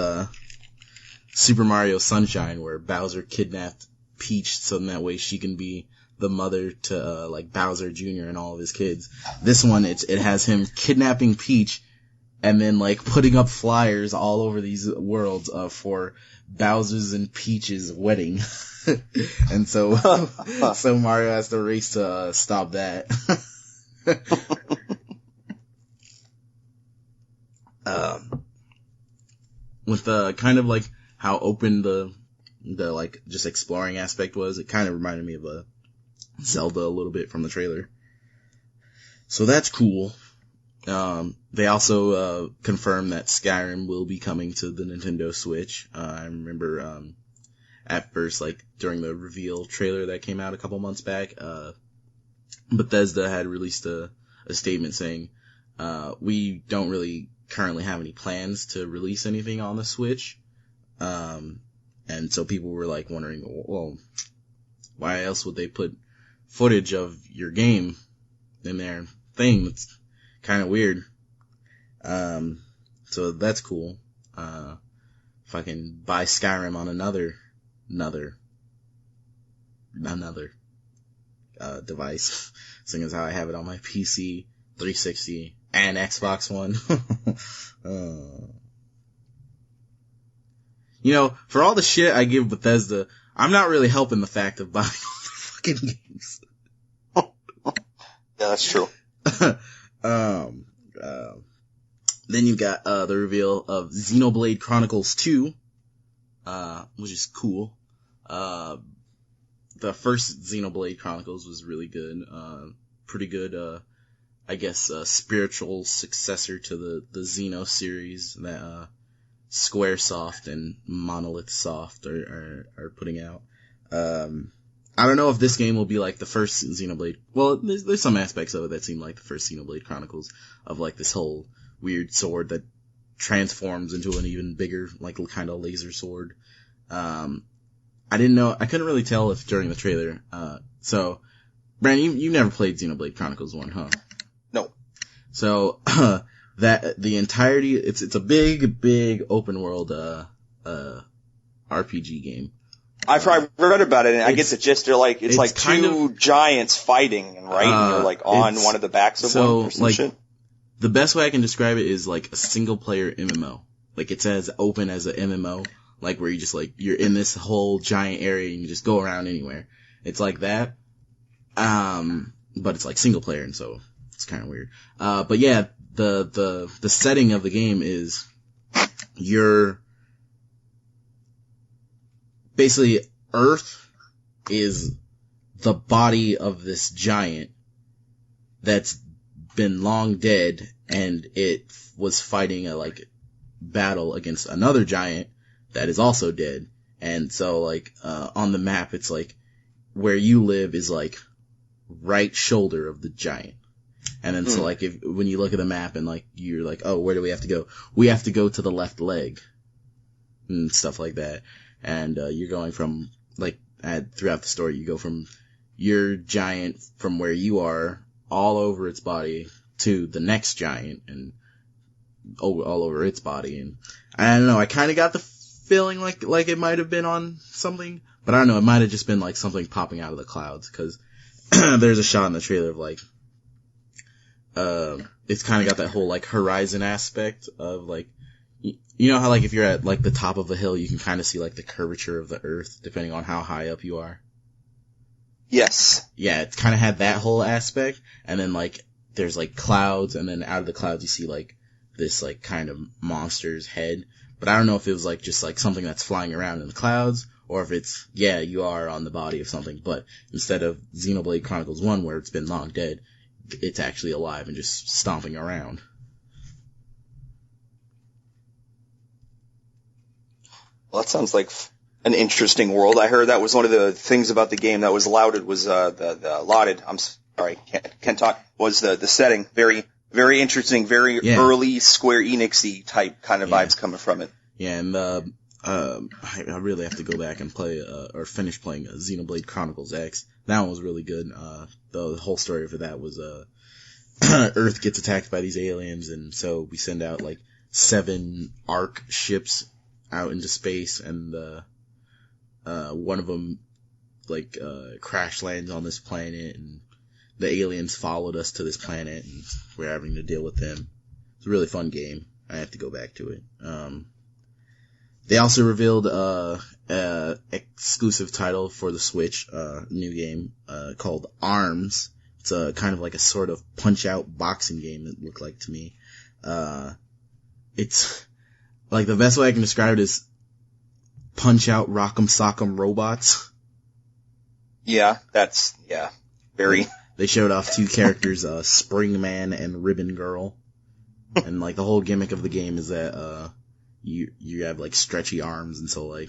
Super Mario Sunshine, where Bowser kidnapped Peach so that way she can be the mother to, like Bowser Jr. and all of his kids. This one, it has him kidnapping Peach and then like putting up flyers all over these worlds, for Bowser's and Peach's wedding. And so Mario has to race to, stop that. With kind of like how open the like just exploring aspect was, it kind of reminded me of a Zelda a little bit from the trailer. So that's cool. They also confirmed that Skyrim will be coming to the Nintendo Switch. I remember at first, like during the reveal trailer that came out a couple months back, Bethesda had released a statement saying, we don't really currently have any plans to release anything on the Switch. And so people were like wondering, well, why else would they put footage of your game in their thing? It's kind of weird. So that's cool. If I can buy Skyrim on another device, seeing as how I have it on my PC, 360, and Xbox One. You know, for all the shit I give Bethesda, I'm not really helping the fact of buying all their fucking games.
Yeah, that's true.
Then you've got, the reveal of Xenoblade Chronicles 2, which is cool. The first Xenoblade Chronicles was really good, pretty good, I guess, spiritual successor to the Xeno series that, Squaresoft and Monolith Soft are putting out. I don't know if this game will be like the first Xenoblade. Well, there's some aspects of it that seem like the first Xenoblade Chronicles, of like this whole weird sword that transforms into an even bigger, like, kind of laser sword. I didn't know, I couldn't really tell if during the trailer, so, Brandon, you never played Xenoblade Chronicles 1, huh?
No.
So, that, the entirety, it's a big open world, RPG game.
I've read about it, and I get the gist. They're like, it's like two giants fighting, and right? And you're like on one of the backs of one or some shit.
The best way I can describe it is like a single player MMO. Like it's as open as an MMO, like where you just like, you're in this whole giant area and you just go around anywhere. It's like that. But it's like single player, and so it's kind of weird. But yeah, the setting of the game is you're basically Earth is the body of this giant that's been long dead, and it was fighting a like battle against another giant that is also dead. And so like on the map, it's like where you live is like right shoulder of the giant. And then so like when you look at the map and like you're like, oh, where do we have to go? We have to go to the left leg and stuff like that. And you're going from like throughout the story, you go from your giant from where you are all over its body to the next giant and all over its body. And I don't know, I kind of got the feeling like it might have been on something, but I don't know, it might have just been like something popping out of the clouds, because there's a shot in the trailer of like, it's kind of got that whole like horizon aspect of like, you know how like if you're at like the top of a hill, you can kind of see like the curvature of the earth depending on how high up you are.
Yes.
Yeah, it kind of had that whole aspect, and then like there's like clouds, and then out of the clouds you see like this like kind of monster's head. But I don't know if it was like just like something that's flying around in the clouds, or if it's, yeah, you are on the body of something, but instead of Xenoblade Chronicles 1 where it's been long dead, it's actually alive and just stomping around.
Well, that sounds like an interesting world. I heard that was one of the things about the game that was lauded was I'm sorry, can't talk, was the setting. Very, very interesting, very early Square Enix-y type kind of vibes coming from it.
Yeah, and I really have to go back and play or finish playing Xenoblade Chronicles X. That one was really good. The whole story for that was Earth gets attacked by these aliens, and so we send out like 7 ARC ships out into space, and one of them like crash lands on this planet, and the aliens followed us to this planet, and we're having to deal with them. It's a really fun game. I have to go back to it. They also revealed exclusive title for the Switch, new game called ARMS. It's kind of like a sort of punch-out boxing game, it looked like to me. It's like the best way I can describe it is punch-out rock'em sock'em robots.
Yeah, very.
They showed off 2 characters, Spring Man and Ribbon Girl. And like the whole gimmick of the game is that you have like stretchy arms, and so like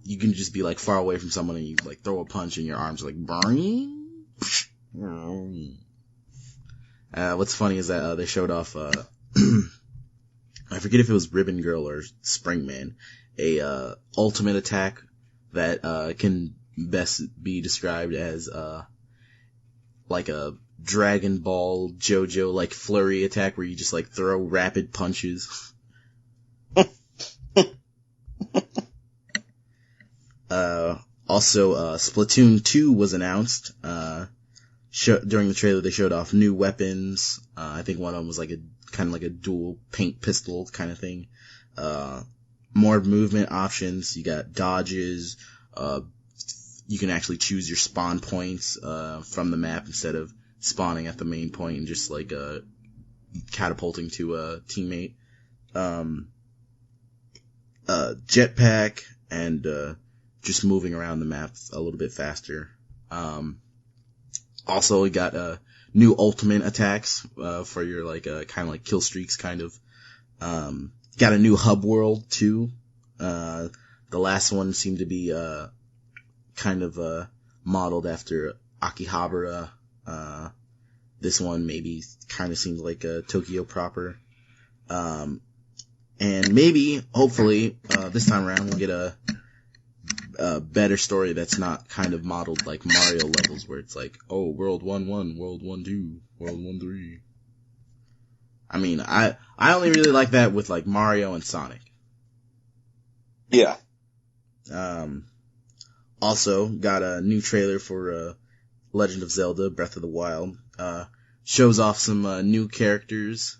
you can just be like far away from someone and you like throw a punch and your arms are like burning. What's funny is that they showed off I forget if it was Ribbon Girl or Spring Man, a ultimate attack that can best be described as like a Dragon Ball JoJo like flurry attack where you just like throw rapid punches. Also, Splatoon 2 was announced. During the trailer, they showed off new weapons. I think one of them was like kind of like a dual paint pistol kind of thing. More movement options. You got dodges. You can actually choose your spawn points, from the map instead of spawning at the main point and just like, catapulting to a teammate. Jetpack and, just moving around the map a little bit faster. Also, we got new ultimate attacks for your like kind of like kill streaks kind of. Got a new hub world too. The last one seemed to be kind of modeled after Akihabara. This one maybe kind of seems like Tokyo proper. And maybe, hopefully, this time around we'll get a better story that's not kind of modeled like Mario levels where it's like, oh, World 1-1, World 1-2, World 1-3. I mean, I only really like that with like Mario and Sonic.
Yeah.
Also got a new trailer for Legend of Zelda Breath of the Wild. Shows off some new characters.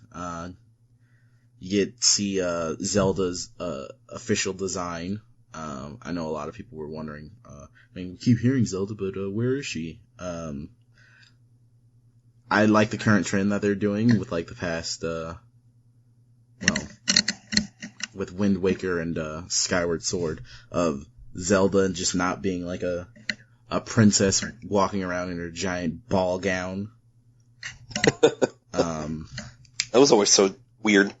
You get to see Zelda's official design. I know a lot of people were wondering. We keep hearing Zelda, but where is she? I like the current trend that they're doing with like the past, with Wind Waker and Skyward Sword, of Zelda just not being like a princess walking around in her giant ball gown.
That was always so weird.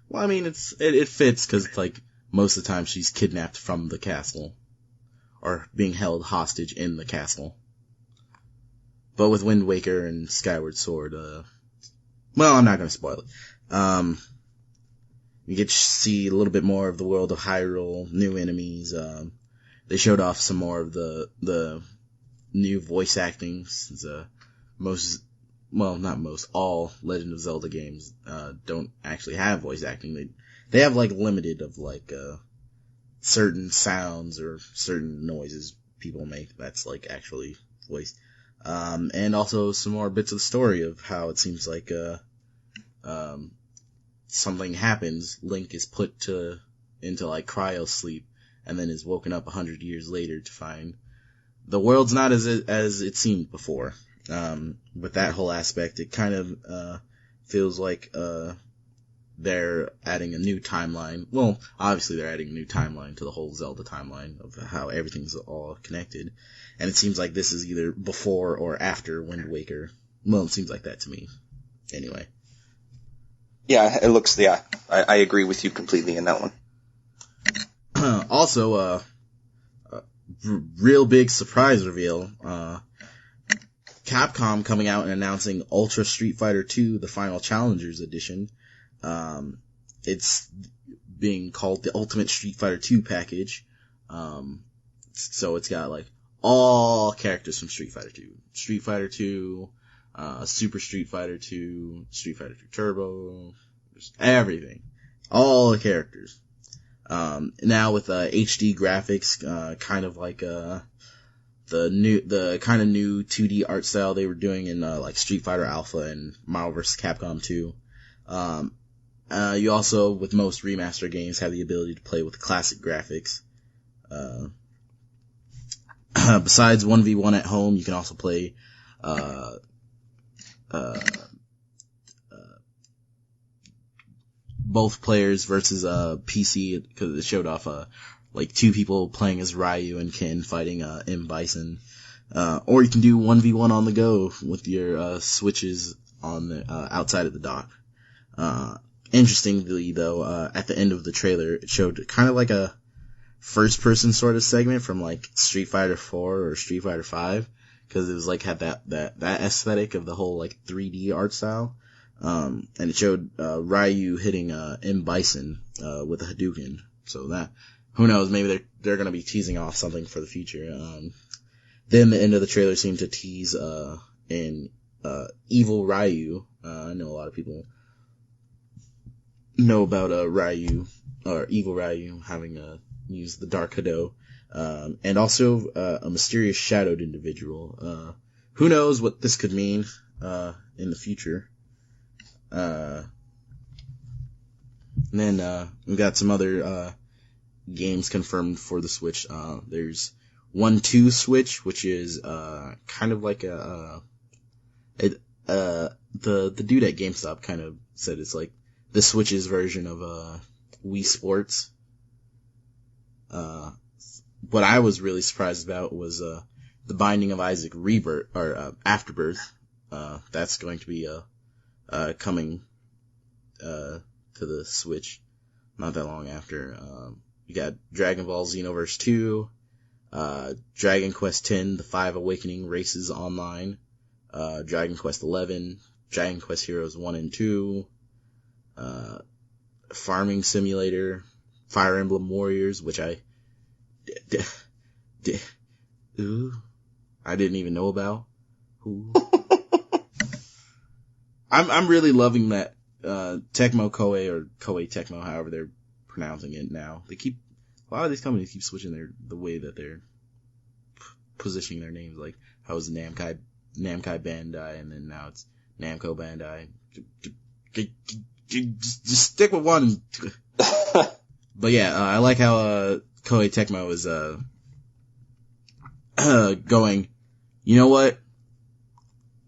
Well, I mean, it fits because like most of the time she's kidnapped from the castle or being held hostage in the castle. But with Wind Waker and Skyward Sword, well, I'm not gonna spoil it. You get to see a little bit more of the world of Hyrule, new enemies. They showed off some more of the new voice acting. Since all Legend of Zelda games don't actually have voice acting. They have like limited of like certain sounds or certain noises people make that's like actually voiced. And also some more bits of the story of how it seems like something happens, Link is put into like cryo sleep and then is woken up 100 years later to find the world's not as it seemed before. With that whole aspect, it kind of feels like they're adding a new timeline. Well, obviously they're adding a new timeline to the whole Zelda timeline of how everything's all connected. And it seems like this is either before or after Wind Waker. Well, it seems like that to me. Anyway.
Yeah, it looks, I agree with you completely in that one.
Also, real big surprise reveal, Capcom coming out and announcing Ultra Street Fighter 2, the Final Challengers Edition. It's being called the Ultimate Street Fighter 2 package. So it's got like all characters from Street Fighter 2. Street Fighter 2, Super Street Fighter 2, Street Fighter 2 Turbo, just everything. All the characters. Now with HD graphics, kind of like the kind of new 2D art style they were doing in like Street Fighter Alpha and Marvel vs. Capcom 2. You also, with most remaster games, have the ability to play with classic graphics. Besides 1v1 at home, you can also play both players versus PC, because it showed off like two people playing as Ryu and Ken fighting M. Bison. Or you can do 1v1 on the go with your switches on the outside of the dock. Interestingly though, at the end of the trailer, it showed kind of like a first person sort of segment from like Street Fighter 4 or Street Fighter 5, because it was like had that aesthetic of the whole like 3D art style. And it showed Ryu hitting M. Bison with a Hadouken. So that, who knows, maybe they're gonna be teasing off something for the future. Then the end of the trailer seemed to tease in Evil Ryu. I know a lot of people know about Ryu, or Evil Ryu, having used the Dark Hado, and also a mysterious shadowed individual. Who knows what this could mean in the future. And then we've got some other games confirmed for the Switch. There's 1-2 Switch, which is kind of like the dude at GameStop kind of said it's like the Switch's version of Wii Sports. What I was really surprised about was The Binding of Isaac Rebirth, or Afterbirth. That's going to be coming to the Switch not that long after. You got Dragon Ball Xenoverse 2, Dragon Quest X, The 5 Awakening Races Online, Dragon Quest 11, Dragon Quest Heroes 1 and 2, Farming Simulator, Fire Emblem Warriors, which I didn't even know about. Ooh. I'm really loving that Tecmo Koei, or Koei Tecmo, however they're pronouncing it now. A lot of these companies keep switching the way that they're positioning their names, like how it was Namco Bandai, and then now it's Namco Bandai. Just stick with one. But yeah, I like how Koei Tecmo is going, you know what?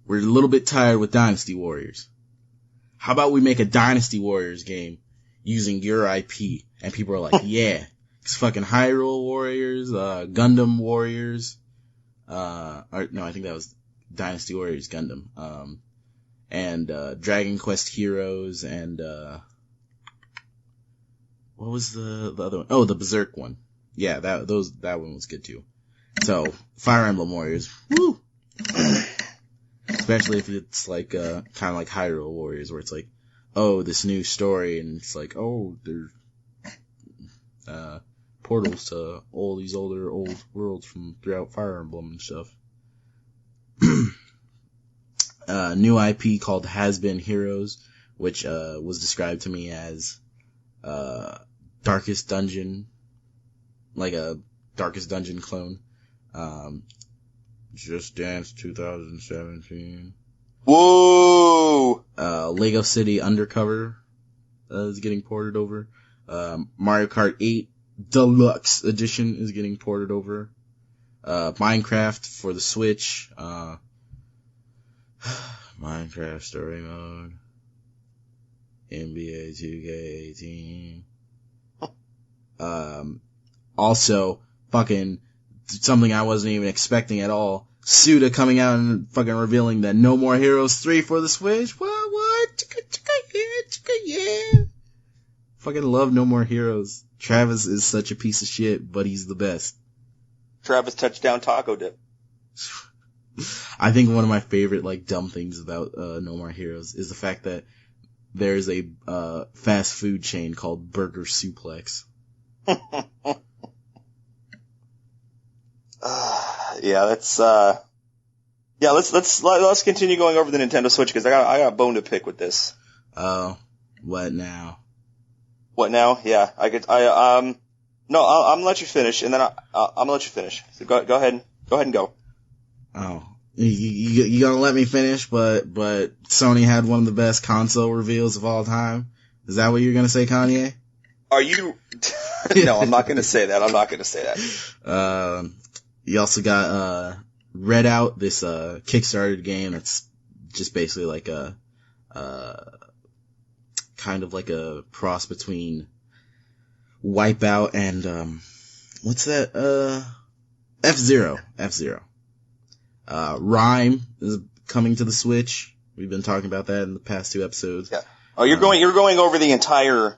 We're a little bit tired with Dynasty Warriors. How about we make a Dynasty Warriors game using your IP? And people are like, yeah. It's fucking Hyrule Warriors, Gundam Warriors, no, I think that was Dynasty Warriors Gundam, and Dragon Quest Heroes, and what was the other one? Oh, the Berserk one. Yeah, that one was good too. So, Fire Emblem Warriors, woo! Especially if it's like, kind of like Hyrule Warriors, where it's like, oh, this new story, and it's like, oh, there's, portals to all these old worlds from throughout Fire Emblem and stuff. New IP called Has Been Heroes, which, was described to me as, Darkest Dungeon, like a Darkest Dungeon clone. Just Dance 2017.
Whoa!
Lego City Undercover is getting ported over. Mario Kart 8 Deluxe Edition is getting ported over. Minecraft for the Switch. Minecraft Story Mode. NBA 2K18. Also, fucking something I wasn't even expecting at all. Suda coming out and fucking revealing that No More Heroes 3 for the Switch. What? Yeah. Fucking love No More Heroes. Travis is such a piece of shit, but he's the best.
Travis touchdown taco dip.
I think one of my favorite, like, dumb things about, No More Heroes is the fact that there's a, fast food chain called Burger Suplex.
Yeah, that's, yeah, let's continue going over the Nintendo Switch, because I got a bone to pick with this.
Oh, what now?
What now? Yeah, no, I'm gonna let you finish, and then I'm gonna let you finish. So go ahead and go.
Oh, you gonna let me finish? But Sony had one of the best console reveals of all time. Is that what you're gonna say, Kanye?
Are you? No, I'm not gonna say that.
You also got Redout, this Kickstarter game that's just basically like a kind of like a cross between Wipeout and what's that? F-Zero. Rhyme is coming to the Switch. We've been talking about that in the past 2 episodes.
Yeah. Oh, you're going over the entire.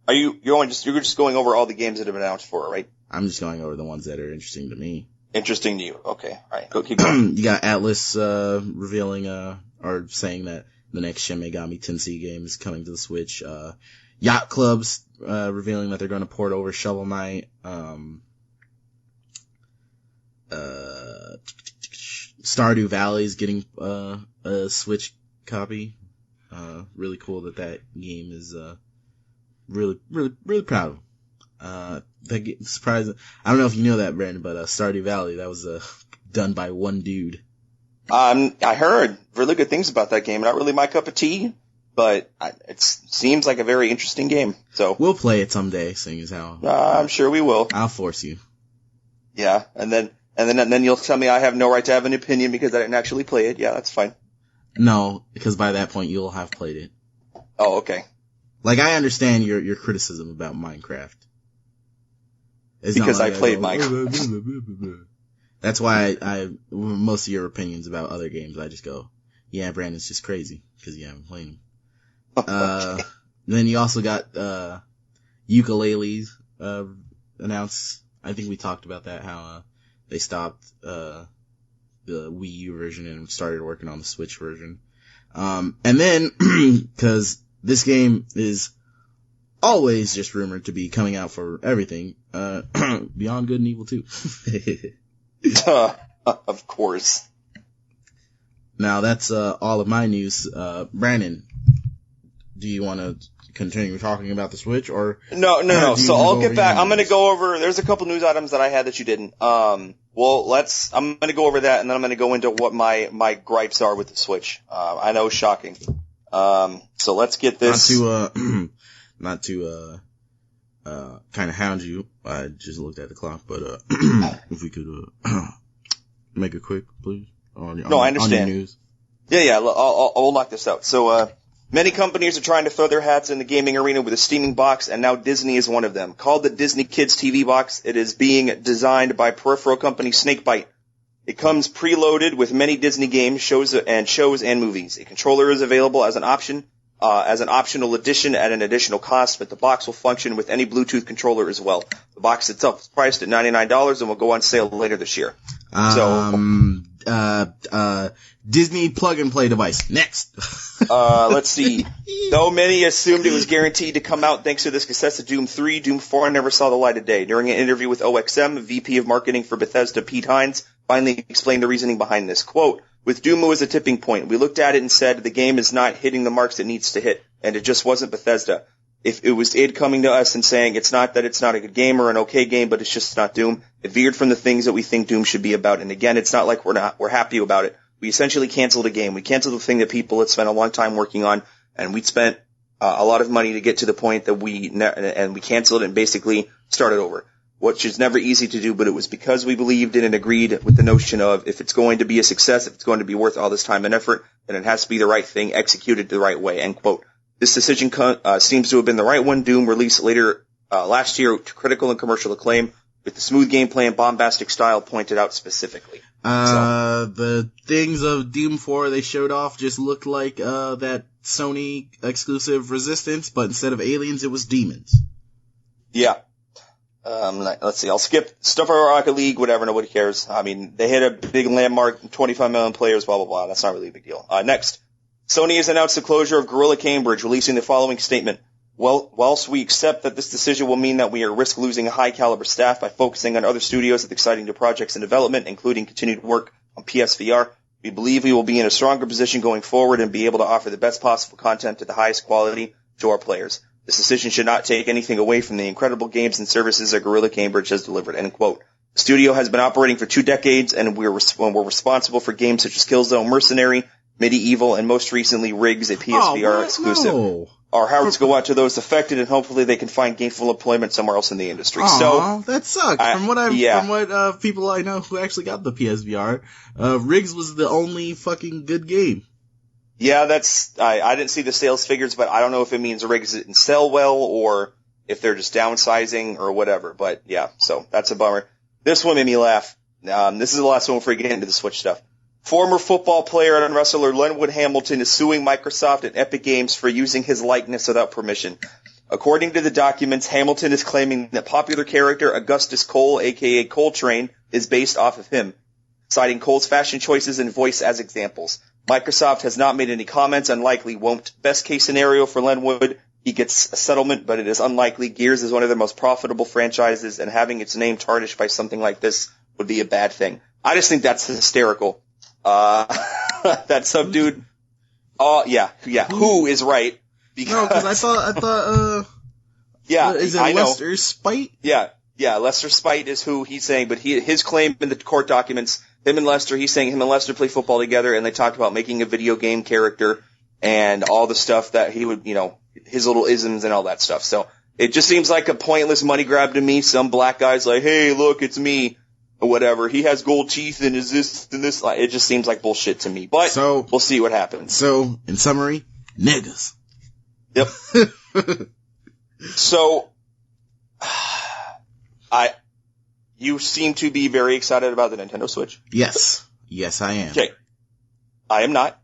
You're just going over all the games that have been announced for it, right?
I'm just going over the ones that are interesting to me.
Interesting to you. Okay. All right. Go, keep going.
You got Atlas, revealing, or saying that the next Shin Megami Tensei game is coming to the Switch. Yacht Club's, revealing that they're going to port over Shovel Knight. Stardew Valley's getting, a Switch copy. Really cool that game is, really proud of. That surprising. I don't know if you know that, Brandon, but Stardew Valley, that was done by one dude.
I heard really good things about that game. Not really my cup of tea, but it seems like a very interesting game. So
we'll play it someday, seeing as how.
I'm sure we will.
I'll force you.
Yeah, and then you'll tell me I have no right to have an opinion because I didn't actually play it. Yeah, that's fine.
No, because by that point you'll have played it.
Oh, okay.
Like, I understand your criticism about Minecraft. It's
because
like
I played Minecraft.
That's why most of your opinions about other games, I just go, yeah, Brandon's just crazy, because you haven't played them.
Okay.
Then you also got, Ukuleles, announced. I think we talked about that, how, they stopped, the Wii U version and started working on the Switch version. And then, cause this game is always just rumored to be coming out for everything, Beyond Good and Evil 2.
Of course.
Now that's, all of my news. Brandon, do you want to continue talking about the Switch, or?
No. So I'll get back. I'm going to go over, there's a couple news items that I had that you didn't. Well, I'm going to go over that, and then I'm going to go into what my gripes are with the Switch. I know, shocking. So let's get this.
Not to kind of hound you. I just looked at the clock, but if we could make it quick, please.
I understand.
On your news.
Yeah. I'll knock this out. So, many companies are trying to throw their hats in the gaming arena with a steaming box, and now Disney is one of them. Called the Disney Kids TV Box, it is being designed by peripheral company Snakebite. It comes preloaded with many Disney games, shows and movies. A controller is available as an option, as an optional addition at an additional cost, but the box will function with any Bluetooth controller as well. The box itself is priced at $99 and will go on sale later this year.
Disney plug-and-play device. Next.
Let's see. Though many assumed it was guaranteed to come out thanks to the success of Doom 3, Doom 4 never saw the light of day. During an interview with OXM, VP of Marketing for Bethesda, Pete Hines, finally explained the reasoning behind this. Quote, with Doom, it was a tipping point. We looked at it and said the game is not hitting the marks it needs to hit, and it just wasn't Bethesda. If it was id coming to us and saying it's not that it's not a good game or an okay game, but it's just not Doom, it veered from the things that we think Doom should be about. And again, it's not like we're happy about it. We essentially canceled a game. We canceled the thing that people had spent a long time working on, and we'd spent a lot of money to get to the point that we canceled it and basically started over, which is never easy to do, but it was because we believed in and agreed with the notion of if it's going to be a success, if it's going to be worth all this time and effort, then it has to be the right thing, executed the right way, end quote. This decision seems to have been the right one. Doom released later last year to critical and commercial acclaim with the smooth gameplay and bombastic style pointed out specifically.
The things of Doom 4 they showed off just looked like that Sony exclusive Resistance, but instead of aliens, it was demons.
Yeah. Let's see. I'll skip stuff for Rocket League, whatever. Nobody cares. I mean, they hit a big landmark, 25 million players, blah, blah, blah. That's not really a big deal. Next. Sony has announced the closure of Gorilla Cambridge, releasing the following statement. Whilst we accept that this decision will mean that we risk losing a high-caliber staff by focusing on other studios with exciting new projects in development, including continued work on PSVR, we believe we will be in a stronger position going forward and be able to offer the best possible content to the highest quality to our players. This decision should not take anything away from the incredible games and services that Gorilla Cambridge has delivered, end quote. The studio has been operating for 2 decades, and we're responsible for games such as Killzone Mercenary, Medieval, and most recently Riggs, a PSVR exclusive. No. Our hearts go out to those affected, and hopefully they can find gainful employment somewhere else in the industry.
So that sucks. From what people I know who actually got the PSVR, Riggs was the only fucking good game.
Yeah, I didn't see the sales figures, but I don't know if it means Riggs didn't sell well or if they're just downsizing or whatever. But yeah, so that's a bummer. This one made me laugh. This is the last one before we get into the Switch stuff. Former football player and wrestler Lenwood Hamilton is suing Microsoft and Epic Games for using his likeness without permission. According to the documents, Hamilton is claiming that popular character Augustus Cole, aka Coltrane, is based off of him, citing Cole's fashion choices and voice as examples. Microsoft has not made any comments and likely won't. Best case scenario for Lenwood, he gets a settlement, but it is unlikely. Gears is one of their most profitable franchises, and having its name tarnished by something like this would be a bad thing. I just think that's hysterical. That some dude. Yeah. Who is right?
Because I thought.
Yeah,
is it Lester Spite?
Yeah, Lester Spite is who he's saying, but his claim in the court documents, him and Lester play football together, and they talked about making a video game character and all the stuff that he would, his little isms and all that stuff. So it just seems like a pointless money grab to me. Some black guy's like, hey, look, it's me. Or whatever. He has gold teeth and is this and this. It just seems like bullshit to me. But we'll see what happens.
So, in summary, niggas.
Yep. So, you seem to be very excited about the Nintendo Switch.
Yes. Yes, I am.
Okay. I am not.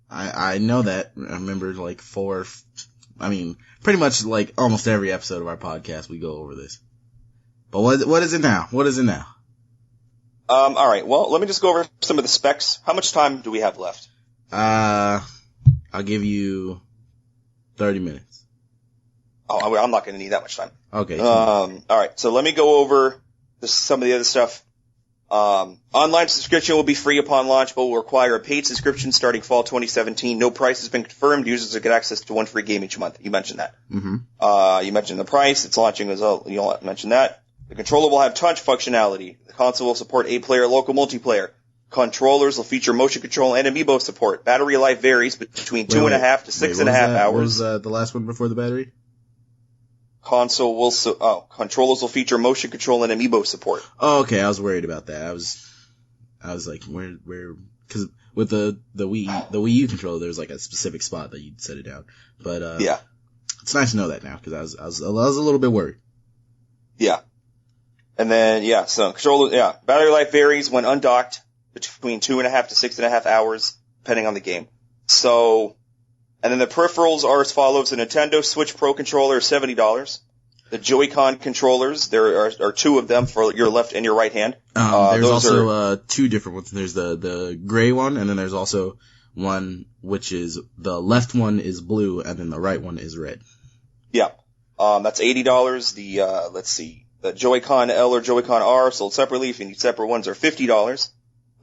I know that. I remember pretty much like almost every episode of our podcast we go over this. But what is it now? What is it now?
Alright, well, let me just go over some of the specs. How much time do we have left?
I'll give you 30 minutes.
Oh, I'm not gonna need that much time.
Okay.
Alright, so let me go over some of the other stuff. Online subscription will be free upon launch, but will require a paid subscription starting fall 2017. No price has been confirmed. Users will get access to 1 free game each month. You mentioned that.
Mm-hmm.
You mentioned the price. It's launching as well. You mentioned that. The controller will have touch functionality. The console will support 8-player local multiplayer. Controllers will feature motion control and amiibo support. Battery life varies between 2.5 to 6.5 hours.
What was the last one before the battery?
Controllers will feature motion control and amiibo support.
Oh, okay. I was worried about that. I was like, where, cause with the Wii U controller, there was like a specific spot that you'd set it down. But,
yeah.
It's nice to know that now, cause I was a little bit worried.
Yeah. And then, so controller, battery life varies when undocked between 2.5 to 6.5 hours, depending on the game. So, and then the peripherals are as follows. The Nintendo Switch Pro controller is $70. The Joy-Con controllers, there are two of them for your left and your right hand.
There's also two different ones. There's the gray one, and then there's also one which is, the left one is blue, and then the right one is red.
Yeah. That's $80. The Joy-Con L or Joy-Con R sold separately. If you need separate ones, are $50.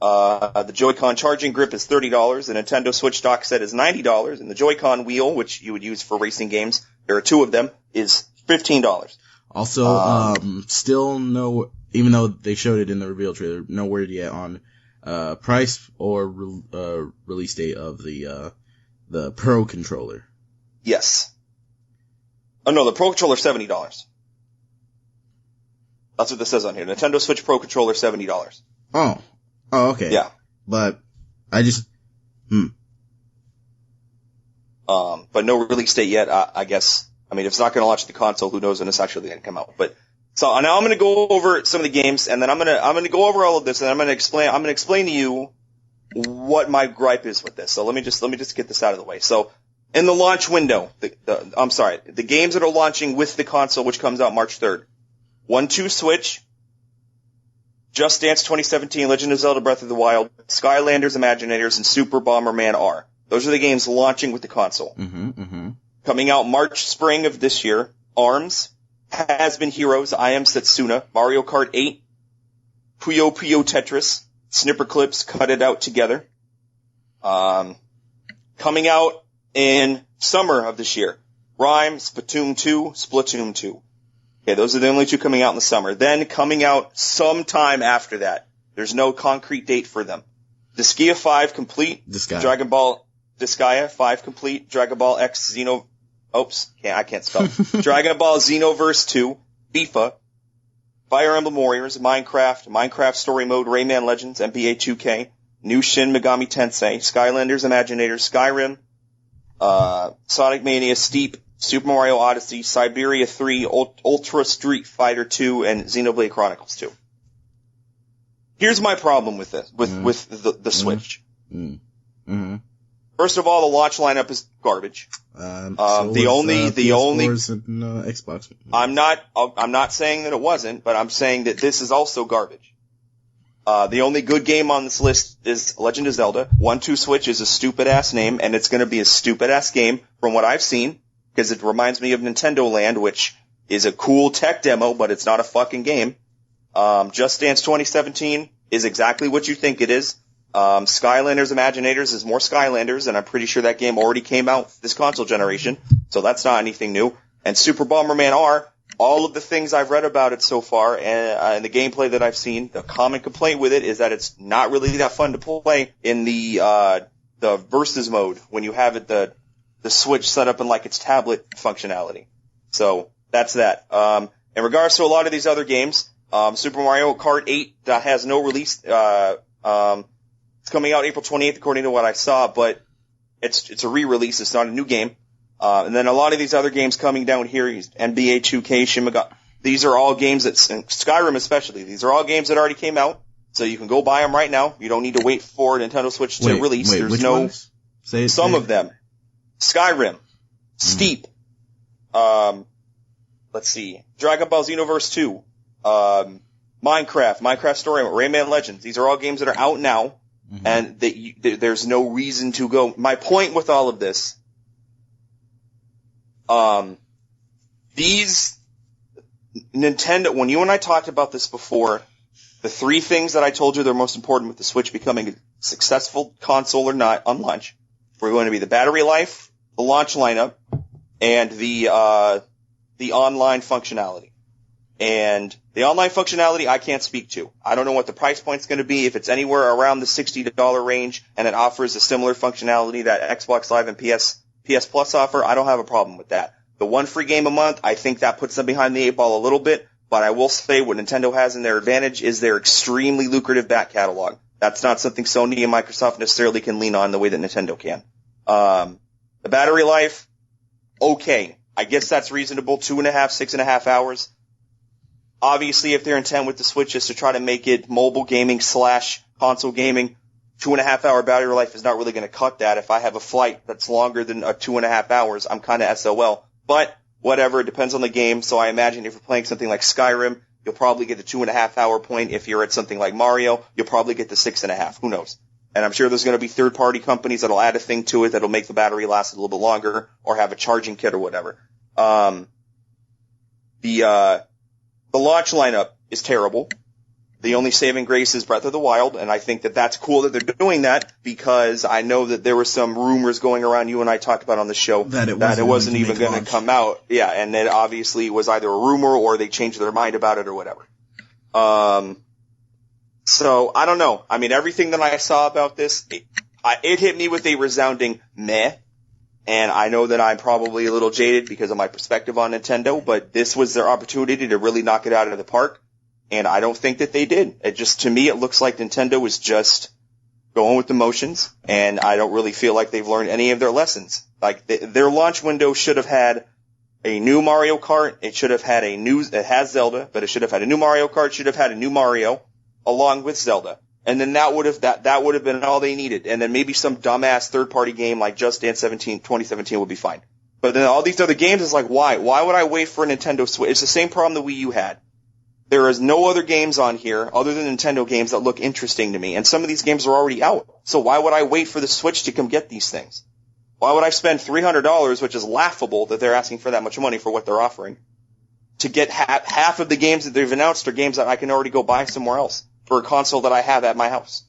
The Joy-Con charging grip is $30. The Nintendo Switch dock set is $90. And the Joy-Con wheel, which you would use for racing games, there are two of them, is $15.
Also, still no, even though they showed it in the reveal trailer, no word yet on, price or, release date of the Pro controller.
Yes. Oh no, the Pro controller is $70. That's what this says on here. Nintendo Switch Pro controller, $70.
Oh, okay.
Yeah.
But, I just,
but no release date yet, I guess. I mean, if it's not going to launch the console, who knows when it's actually going to come out. But, so now I'm going to go over some of the games, and then I'm going to go over all of this, and I'm going to explain to you what my gripe is with this. So let me just get this out of the way. So, in the launch window, the games that are launching with the console, which comes out March 3rd. 1-2 Switch, Just Dance 2017, Legend of Zelda Breath of the Wild, Skylanders Imaginators, and Super Bomberman R. Those are the games launching with the console. Coming out March, spring of this year, ARMS, Has-Been Heroes, I Am Setsuna, Mario Kart 8, Puyo Puyo Tetris, Snipper Clips, Cut It Out Together. Coming out in summer of this year, Rhyme, Splatoon 2. Okay, those are the only two coming out in the summer. Then coming out sometime after that. There's no concrete date for them. Disgaea 5 complete. Dragon Ball Disgaea 5 complete. Dragon Ball X I can't spell. Dragon Ball Xenoverse 2. FIFA. Fire Emblem Warriors. Minecraft Story Mode. Rayman Legends. NBA 2K. New Shin Megami Tensei. Skylanders Imaginators. Skyrim. Sonic Mania Steep. Super Mario Odyssey, Siberia 3, Ultra Street Fighter 2, and Xenoblade Chronicles 2. Here's my problem with this, with the Switch. First of all, the launch lineup is garbage. The only
Xbox.
I'm not saying that it wasn't, but I'm saying that this is also garbage. The only good game on this list is Legend of Zelda. 1-2 Switch is a stupid ass name, and it's gonna be a stupid ass game from what I've seen. Because it reminds me of Nintendo Land, which is a cool tech demo, but it's not a fucking game. Just Dance 2017 is exactly what you think it is. Skylanders Imaginators is more Skylanders, and I'm pretty sure that game already came out this console generation, so that's not anything new. And Super Bomberman R, all of the things I've read about it so far, and the gameplay that I've seen, the common complaint with it is that it's not really that fun to play in the versus mode when you have it the Switch set up in like its tablet functionality. So that's that. In regards to a lot of these other games, Super Mario Kart 8 has no release. It's coming out April 28th according to what I saw, but it's a re-release. It's not a new game. And then a lot of these other games coming down here, NBA 2K, Shin Megami. These are all games and Skyrim especially. These are all games that already came out, so you can go buy them right now. You don't need to wait for Nintendo Switch to release. There's no
ones?
Some of them. Skyrim, Steep, let's see, Dragon Ball Xenoverse 2, Minecraft Story Mode, Rayman Legends. These are all games that are out now, and there's no reason to go. My point with all of this, these Nintendo, when you and I talked about this before, the three things that I told you that are most important with the Switch becoming a successful console or not on launch were going to be the battery life, the launch lineup, and the online functionality. And the online functionality I can't speak to. I don't know what the price point's going to be. If it's anywhere around the $60 range and it offers a similar functionality that Xbox Live and PS Plus offer, I don't have a problem with that. The one free game a month, I think that puts them behind the eight ball a little bit, but I will say what Nintendo has in their advantage is their extremely lucrative back catalog. That's not something Sony and Microsoft necessarily can lean on the way that Nintendo can. The battery life, okay. I guess that's reasonable. 2.5, 6.5 hours. Obviously, if their intent with the Switch is to try to make it mobile gaming / console gaming, 2.5 hour battery life is not really going to cut that. If I have a flight that's longer than 2.5 hours, I'm kind of SOL. But whatever, it depends on the game. So I imagine if you're playing something like Skyrim, you'll probably get the 2.5 hour point. If you're at something like Mario, you'll probably get the 6.5. Who knows? And I'm sure there's going to be third party companies that'll add a thing to it that'll make the battery last a little bit longer or have a charging kit or whatever. The launch lineup is terrible. The only saving grace is Breath of the Wild, and I think that that's cool that they're doing that because I know that there were some rumors going around you and I talked about on the show that it wasn't even going to come out. Yeah, and it obviously was either a rumor or they changed their mind about it or whatever. So I don't know. I mean, everything that I saw about this, it hit me with a resounding meh. And I know that I'm probably a little jaded because of my perspective on Nintendo, but this was their opportunity to really knock it out of the park. And I don't think that they did. To me, it looks like Nintendo was just going with the motions, and I don't really feel like they've learned any of their lessons. Like, their launch window should have had a new Mario Kart. It has Zelda, but it should have had a new Mario Kart, should have had a new Mario along with Zelda. And then that would have been all they needed. And then maybe some dumbass third-party game like Just Dance 2017 would be fine. But then all these other games is like, why? Why would I wait for a Nintendo Switch? It's the same problem the Wii U had. There is no other games on here other than Nintendo games that look interesting to me. And some of these games are already out. So why would I wait for the Switch to come get these things? Why would I spend $300, which is laughable that they're asking for that much money for what they're offering, to get half of the games that they've announced are games that I can already go buy somewhere else for a console that I have at my house?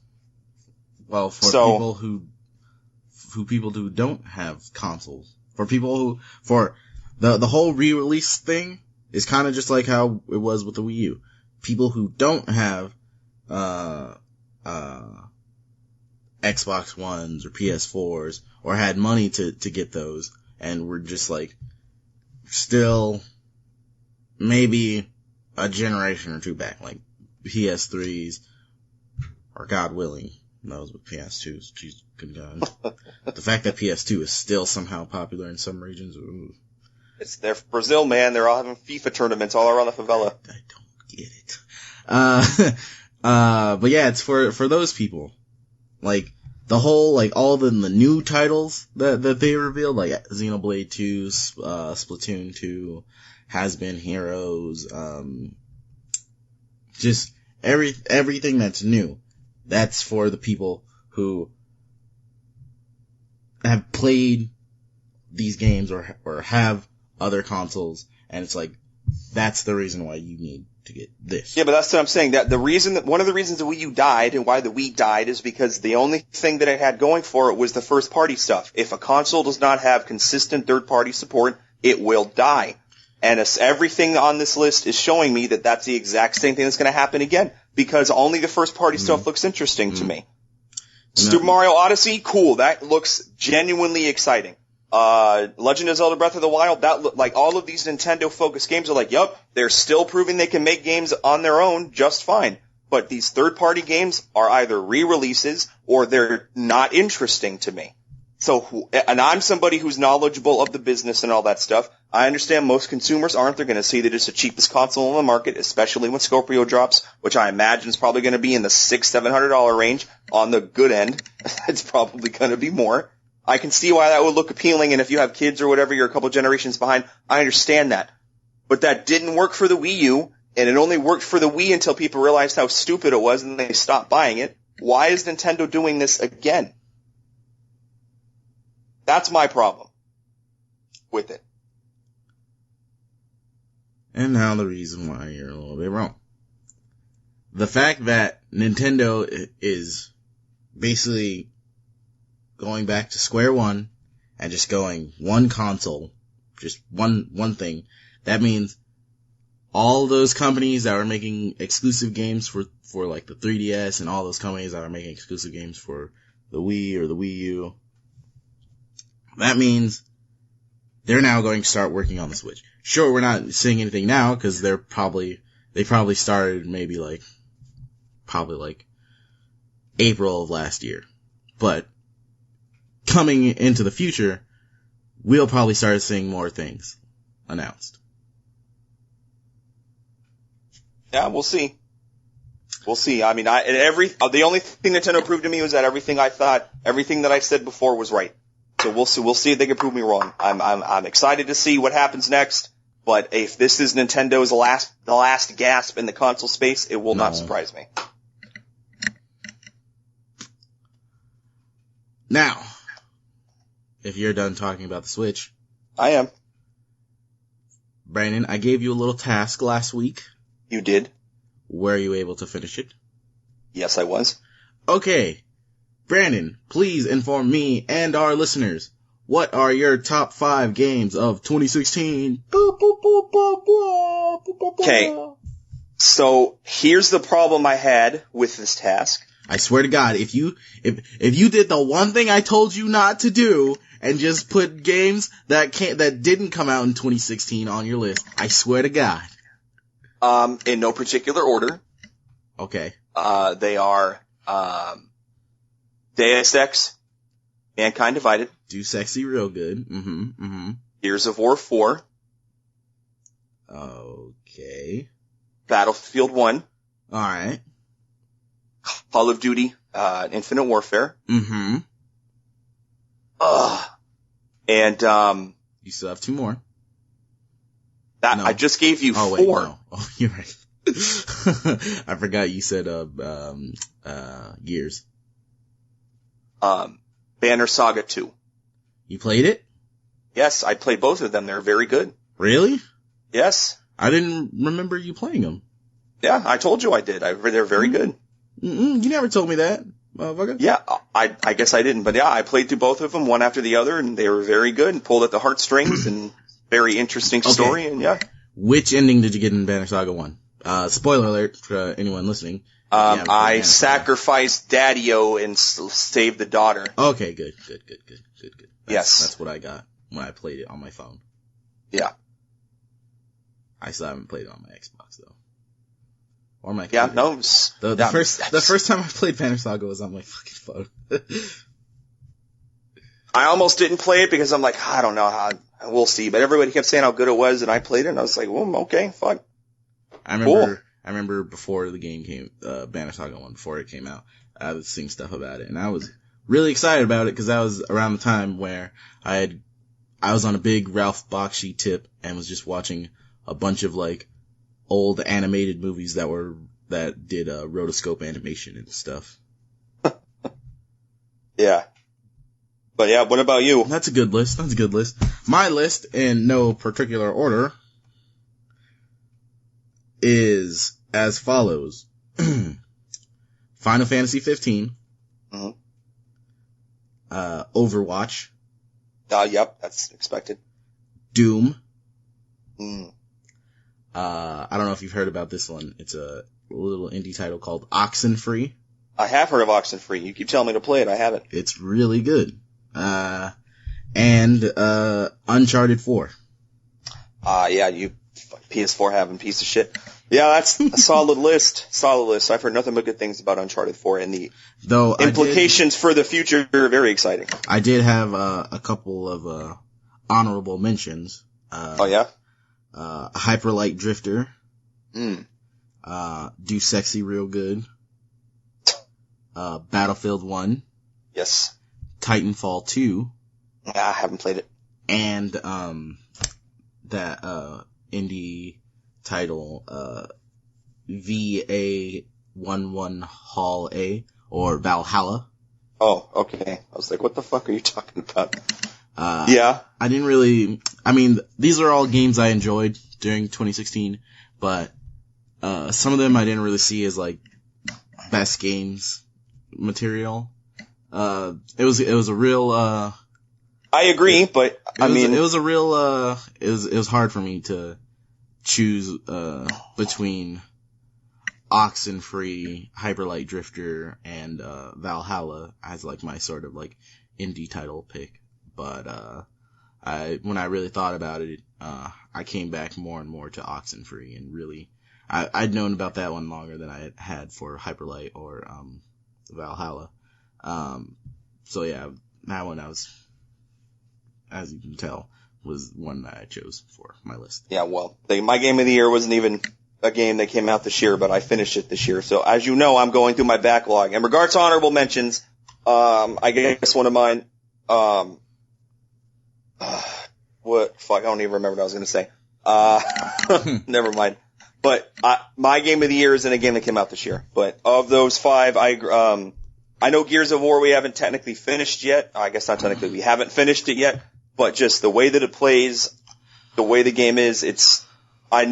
Well, people who don't have consoles, for the whole re-release thing is kind of just like how it was with the Wii U. People who don't have Xbox Ones or PS4s or had money to get those and were just like still maybe a generation or two back, like PS3s, or God willing, those with PS2s. Jeez, good God. The fact that PS2 is still somehow popular in some regions. Ooh.
It's there for Brazil, man. They're all having FIFA tournaments all around the favela.
I don't get it. But yeah, it's for those people. Like, the whole, like, all the new titles that they revealed, like Xenoblade 2, Splatoon 2, Has Been Heroes, just everything that's new. That's for the people who have played these games or have other consoles, and it's like, that's the reason why you need to get this.
Yeah, but that's what I'm saying. That one of the reasons the Wii U died and why the Wii died is because the only thing that it had going for it was the first party stuff. If a console does not have consistent third party support, it will die. And everything on this list is showing me that that's the exact same thing that's going to happen again, because only the first party stuff looks interesting to me. Super Mario Odyssey, cool. That looks genuinely exciting. Legend of Zelda Breath of the Wild, like all of these Nintendo focused games are like, yup, they're still proving they can make games on their own just fine. But these third party games are either re-releases or they're not interesting to me. So, and I'm somebody who's knowledgeable of the business and all that stuff. I understand most consumers aren't. They're going to see that it's the cheapest console on the market, especially when Scorpio drops, which I imagine is probably going to be in the $600-700 range on the good end. It's probably going to be more. I can see why that would look appealing, and if you have kids or whatever, you're a couple generations behind, I understand that. But that didn't work for the Wii U, and it only worked for the Wii until people realized how stupid it was and they stopped buying it. Why is Nintendo doing this again? That's my problem with it.
And now the reason why you're a little bit wrong. The fact that Nintendo is basically going back to square one and just going one console, just one thing, that means all those companies that were making exclusive games for like the 3DS and all those companies that are making exclusive games for the Wii or the Wii U, that means they're now going to start working on the Switch. Sure, we're not seeing anything now because they probably started maybe like April of last year. But coming into the future, we'll probably start seeing more things announced.
Yeah, we'll see. We'll see. I mean, the only thing Nintendo proved to me was that everything that I said before was right. So we'll see. We'll see if they can prove me wrong. I'm excited to see what happens next. But if this is Nintendo's the last gasp in the console space, it will not surprise me.
Now, if you're done talking about the Switch,
I am.
Brandon, I gave you a little task last week.
You did?
Were you able to finish it?
Yes, I was.
Okay. Brandon, please inform me and our listeners. What are your top 5 games of 2016?
Okay. So, here's the problem I had with this task.
I swear to God, if you did the one thing I told you not to do and just put games that didn't come out in 2016 on your list, I swear to God.
In no particular order.
Okay.
They are, Deus Ex, Mankind Divided.
Do sexy real good.
Gears of War 4.
Okay.
Battlefield 1.
Alright.
Call of Duty, Infinite Warfare. And,
you still have 2 more.
No. I just gave you 4.
Wait, no. Oh, you're right. I forgot you said, Gears.
Banner Saga 2.
You played it?
Yes, I played both of them. They're very good.
Really?
Yes.
I didn't remember you playing them.
Yeah, I told you I did. They're very good.
You never told me that, motherfucker.
Yeah, I guess I didn't, but yeah, I played through both of them one after the other, and they were very good and pulled at the heartstrings and very interesting story, and yeah.
Which ending did you get in Banner Saga 1? Spoiler alert for anyone listening.
I sacrificed Daddy-O and saved the daughter.
Okay, good.
Yes.
That's what I got when I played it on my phone.
Yeah.
I still haven't played it on my Xbox though. Or my
computer. Yeah, no.
The first time I played Banner Saga was on my fucking phone.
I almost didn't play it because I'm like, I don't know how, we'll see. But everybody kept saying how good it was, and I played it, and I was like, well, okay, fuck.
I remember before the game came, Banner Saga 1, before it came out, I was seeing stuff about it, and I was really excited about it because that was around the time where I was on a big Ralph Bakshi tip and was just watching a bunch of like old animated movies that did rotoscope animation and stuff.
Yeah. But yeah, what about you?
That's a good list. My list, in no particular order, is as follows. Final Fantasy 15.
Mm-hmm.
Overwatch.
Yep, that's expected.
Doom.
Mm.
I don't know if you've heard about this one. It's a little indie title called Oxenfree.
I have heard of Oxenfree. You keep telling me to play it. I haven't.
It's really good. And Uncharted 4.
Yeah, you PS4 having piece of shit. Yeah, that's a solid list. I've heard nothing but good things about Uncharted 4, and the implications for the future are very exciting.
I did have a couple of honorable mentions.
Oh yeah?
Hyper Light Drifter.
Mm.
Do Sexy Real Good. Battlefield 1.
Yes. Titanfall
2.
I haven't played it.
And that indie title VA11 Hall A, or Valhalla.
Oh, okay. I was like, what the fuck are you talking about? Yeah.
These are all games I enjoyed during 2016, but some of them I didn't really see as like best games material. It was a real
I agree, but
it was hard for me to choose, between Oxenfree, Hyperlight Drifter, and, Valhalla as like my sort of like indie title pick. But, when I really thought about it, I came back more and more to Oxenfree and really, I'd known about that one longer than I had for Hyperlight or, Valhalla. So yeah, that one as you can tell, was one that I chose for my list.
Yeah, well, my game of the year wasn't even a game that came out this year, but I finished it this year. So as you know, I'm going through my backlog. In regards to honorable mentions, I guess one of mine, I don't even remember what I was going to say. Never mind. But my game of the year isn't a game that came out this year. But of those 5, I know Gears of War we haven't technically finished yet. I guess not technically, we haven't finished it yet. But just the way that it plays, the way the game is, I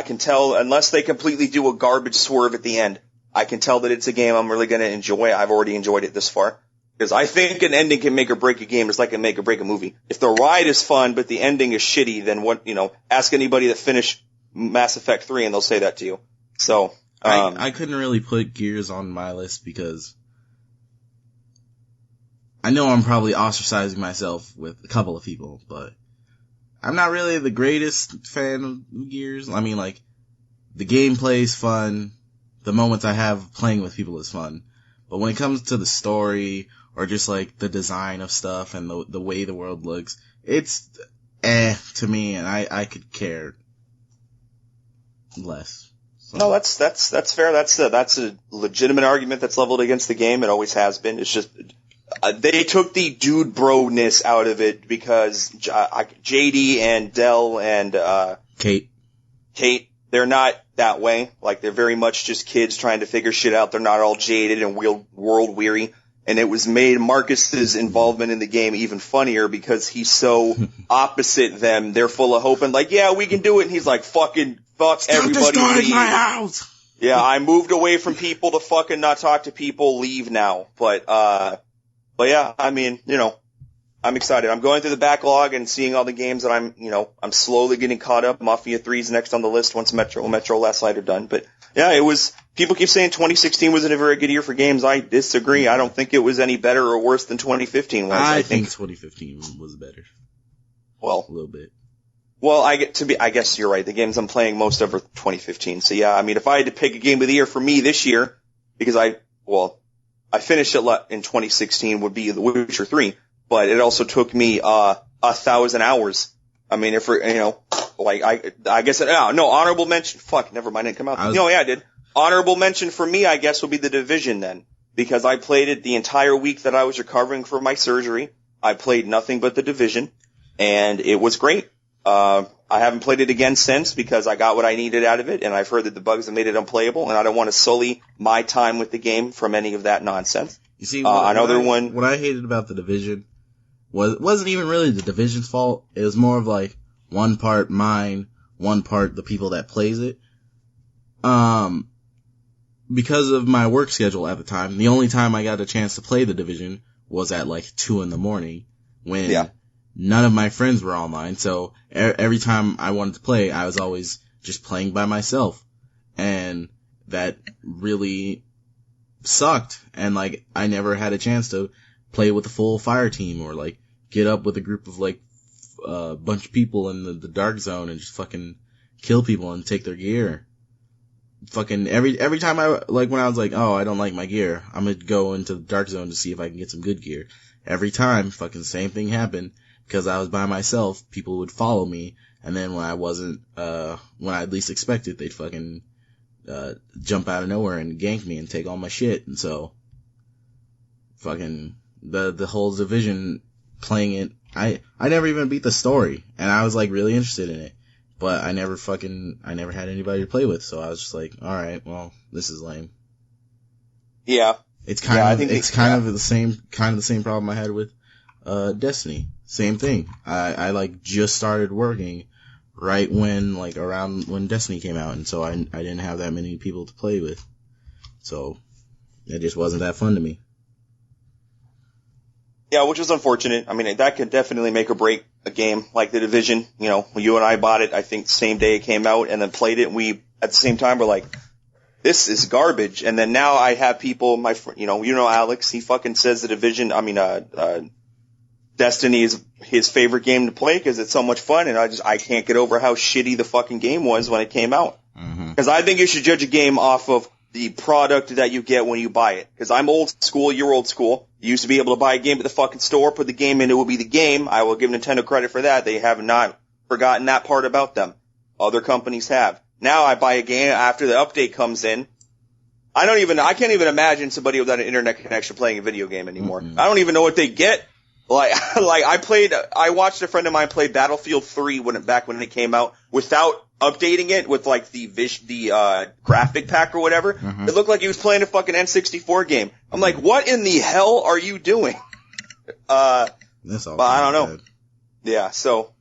can tell, unless they completely do a garbage swerve at the end, I can tell that it's a game I'm really going to enjoy. I've already enjoyed it this far. Because I think an ending can make or break a game just like it can make or break a movie. If the ride is fun, but the ending is shitty, then ask anybody that finished Mass Effect 3 and they'll say that to you. So,
I couldn't really put Gears on my list because I know I'm probably ostracizing myself with a couple of people, but I'm not really the greatest fan of Gears. I mean, like, the gameplay is fun. The moments I have playing with people is fun. But when it comes to the story or just like the design of stuff and the way the world looks, it's to me, and I could care less. So.
No, that's fair. That's a legitimate argument that's leveled against the game. It always has been. It's just they took the dude bro-ness out of it because JD and Dell and
Kate,
they're not that way. Like, they're very much just kids trying to figure shit out. They're not all jaded and world weary. And it was made Marcus's involvement in the game even funnier because he's so opposite them. They're full of hope and like, yeah, we can do it. And he's like, fuck everybody.
Stop destroying my house.
Yeah, I moved away from people to fucking not talk to people. Leave now. But yeah, I mean, I'm excited. I'm going through the backlog and seeing all the games that I'm slowly getting caught up. Mafia 3's next on the list once Metro Last Light are done. But yeah, people keep saying 2016 wasn't a very good year for games. I disagree. I don't think it was any better or worse than 2015 was.
I think 2015 was better.
Well,
a little bit.
Well, I guess you're right. The games I'm playing most of are 2015. So yeah, I mean, if I had to pick a game of the year for me this year, because I finished it in 2016 would be The Witcher 3. But it also took me 1,000 hours. I mean, I guess honorable mention. Fuck, never mind, it didn't come out. I did. Honorable mention for me, I guess, would be The Division then, because I played it the entire week that I was recovering from my surgery. I played nothing but The Division, and it was great. I haven't played it again since because I got what I needed out of it, and I've heard that the bugs have made it unplayable, and I don't want to sully my time with the game from any of that nonsense.
You see, what I hated about The Division wasn't even really the Division's fault. It was more of like one part mine, one part the people that plays it. Because of my work schedule at the time, the only time I got a chance to play The Division was at like 2 a.m. when none of my friends were online. So every time I wanted to play, I was always just playing by myself. And that really sucked. And like, I never had a chance to play with a full fire team or like get up with a group of like a bunch of people in the dark zone and just fucking kill people and take their gear. Fucking every time when I was like, oh, I don't like my gear, I'm gonna go into the dark zone to see if I can get some good gear. Every time, fucking same thing happened because I was by myself. People would follow me, and then when I wasn't, when I least expected, they'd fucking jump out of nowhere and gank me and take all my shit. And so, fucking the whole Division, playing it, I never even beat the story, and I was like really interested in it. But I never had anybody to play with, so I was just like, alright, well, this is lame.
Yeah.
It's kind of the same problem I had with, Destiny. Same thing. I like just started working right when, like, around when Destiny came out, and so I didn't have that many people to play with. So, it just wasn't that fun to me.
Yeah, which is unfortunate. I mean, that could definitely make or break a game like The Division, you know, when you and I bought it, I think the same day it came out, and then played it, and we, at the same time, were like, this is garbage. And then now I have people, my friend, you know Alex, he fucking says The Division, Destiny is his favorite game to play because it's so much fun, and I can't get over how shitty the fucking game was when it came out. Because I think you should judge a game off of the product that you get when you buy it. Because I'm old school, you're old school. You used to be able to buy a game at the fucking store, put the game in, it will be the game. I will give Nintendo credit for that. They have not forgotten that part about them. Other companies have. Now I buy a game after the update comes in. I can't even imagine somebody without an internet connection playing a video game anymore. I don't even know what they get. I watched a friend of mine play Battlefield 3 back when it came out without updating it with like the graphic pack or whatever. It looked like he was playing a fucking N64 game. I'm like, what in the hell are you doing?
That's all.
But I don't know. Yeah. So,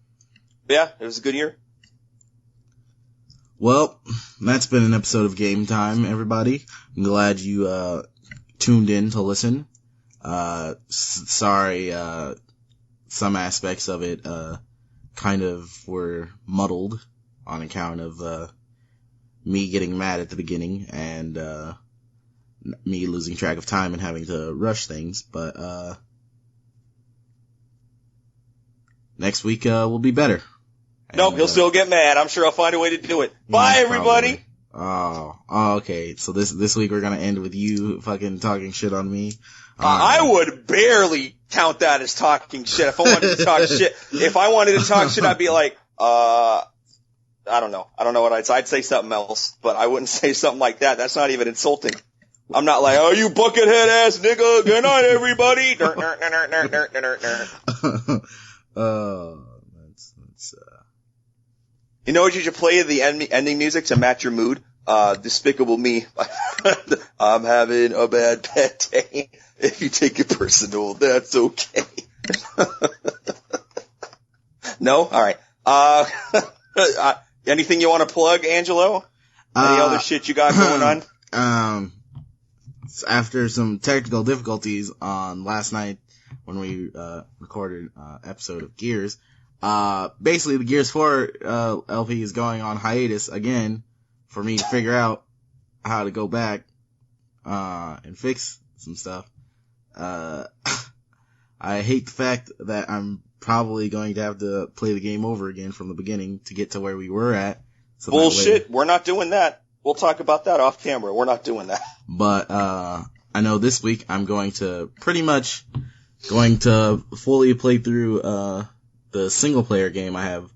yeah, it was a good year.
Well, that's been an episode of Game Time, everybody. I'm glad you tuned in to listen. Sorry, some aspects of it kind of were muddled on account of me getting mad at the beginning and me losing track of time and having to rush things, but next week will be better.
Nope, he'll still get mad. I'm sure I'll find a way to do it. Bye, everybody!
Oh, okay. So this week we're gonna end with you fucking talking shit on me.
I would barely count that as talking shit. If I wanted to talk shit, I'd be like, I don't know. I don't know what I'd say something else, but I wouldn't say something like that. That's not even insulting. I'm not like, oh, you buckethead ass nigga. Good night, everybody. You know what you should play the ending music to match your mood? Despicable Me. I'm having a bad day. If you take it personal, that's okay. No? Alright. Anything you want to plug, Angelo? Any other shit you got going on?
After some technical difficulties on last night when we recorded episode of Gears, basically the Gears 4 LP is going on hiatus again for me to figure out how to go back and fix some stuff. I hate the fact that I'm probably going to have to play the game over again from the beginning to get to where we were at. So
bullshit. We're not doing that. We'll talk about that off camera. We're not doing that.
But I know this week I'm going to fully play through the single player game I have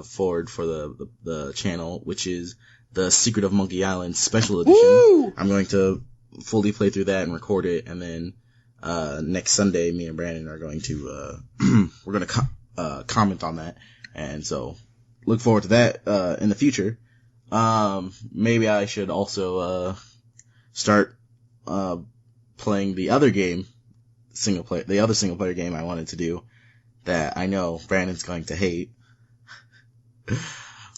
forward for the channel, which is the Secret of Monkey Island Special Edition.
Woo!
I'm going to fully play through that and record it, and then next Sunday me and Brandon are going to we're going to comment on that, and so look forward to that in the future. Maybe I should also start playing the other single player game I wanted to do that I know Brandon's going to hate.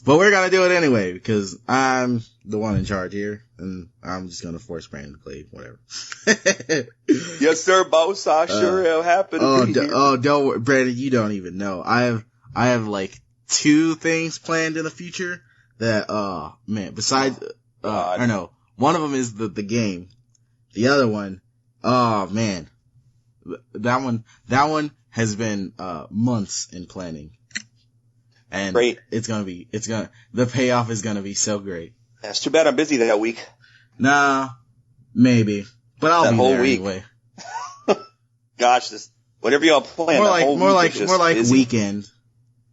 But we're gonna do it anyway, because I'm the one in charge here, and I'm just gonna force Brandon to play whatever.
Yes, sir, boss. I sure it'll happen.
Don't worry, Brandon, you don't even know. I have like 2 things planned in the future that, man, besides, I don't know. One of them is the game. The other one, oh man. That one has been, months in planning. And
great.
The payoff is gonna be so great.
Yeah, it's too bad I'm busy that week.
Nah, maybe. But I'll be
whole
there
week.
anyway.
Gosh, whatever y'all plan.
More like
busy.
weekend.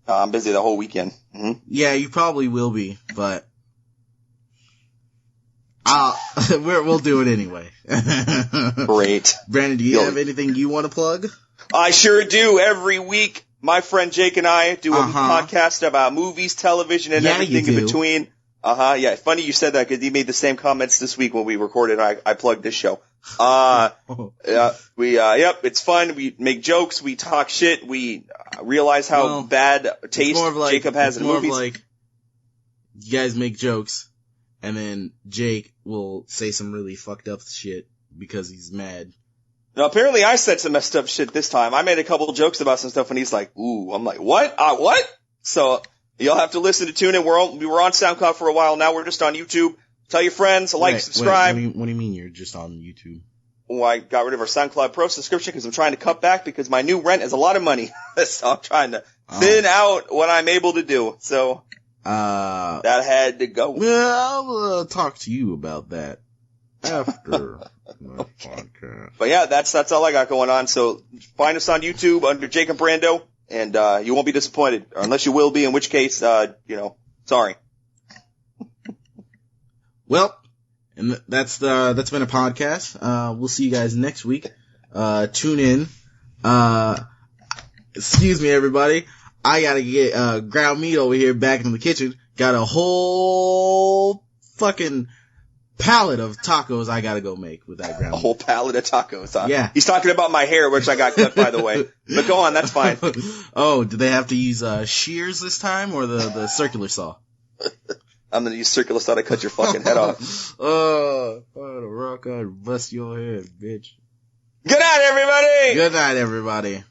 I'm busy the whole weekend. Mm-hmm.
Yeah, you probably will be, but we'll do it anyway.
Great.
Brandon, do you have anything you want to plug?
I sure do. Every week, my friend Jake and I do a podcast about movies, television, and everything in between. Yeah. Funny you said that because he made the same comments this week when we recorded. I plugged this show. It's fun. We make jokes. We talk shit. We realize how bad taste Jacob has in movies.
More of like, you guys make jokes, and then Jake will say some really fucked up shit because he's mad.
Now, apparently I said some messed up shit this time. I made a couple of jokes about some stuff and he's like, ooh, I'm like, what? What? So you'll have to listen to tune in. We were on SoundCloud for a while. Now we're just on YouTube. Tell your friends, subscribe.
What do you mean you're just on YouTube?
Oh, I got rid of our SoundCloud Pro subscription because I'm trying to cut back because my new rent is a lot of money. So I'm trying to thin out what I'm able to do. So, that had to go.
Well, I'll talk to you about that after my podcast.
But yeah, that's all I got going on. So find us on YouTube under Jacob Brando and, you won't be disappointed. Or unless you will be, in which case, sorry.
Well, and that's been a podcast. We'll see you guys next week. Tune in. Excuse me, everybody. I gotta get, ground meat over here back in the kitchen. Got a whole fucking pallet of tacos I gotta go make with that ground meat.
A whole pallet of tacos, huh?
Yeah.
He's talking about my hair, which I got cut, by the way. But go on, that's fine.
Oh, did they have to use, shears this time or the circular saw?
I'm gonna use circular saw to cut your fucking head off.
Oh, the rock, I'd bust your head, bitch.
Good night, everybody!
Good night, everybody.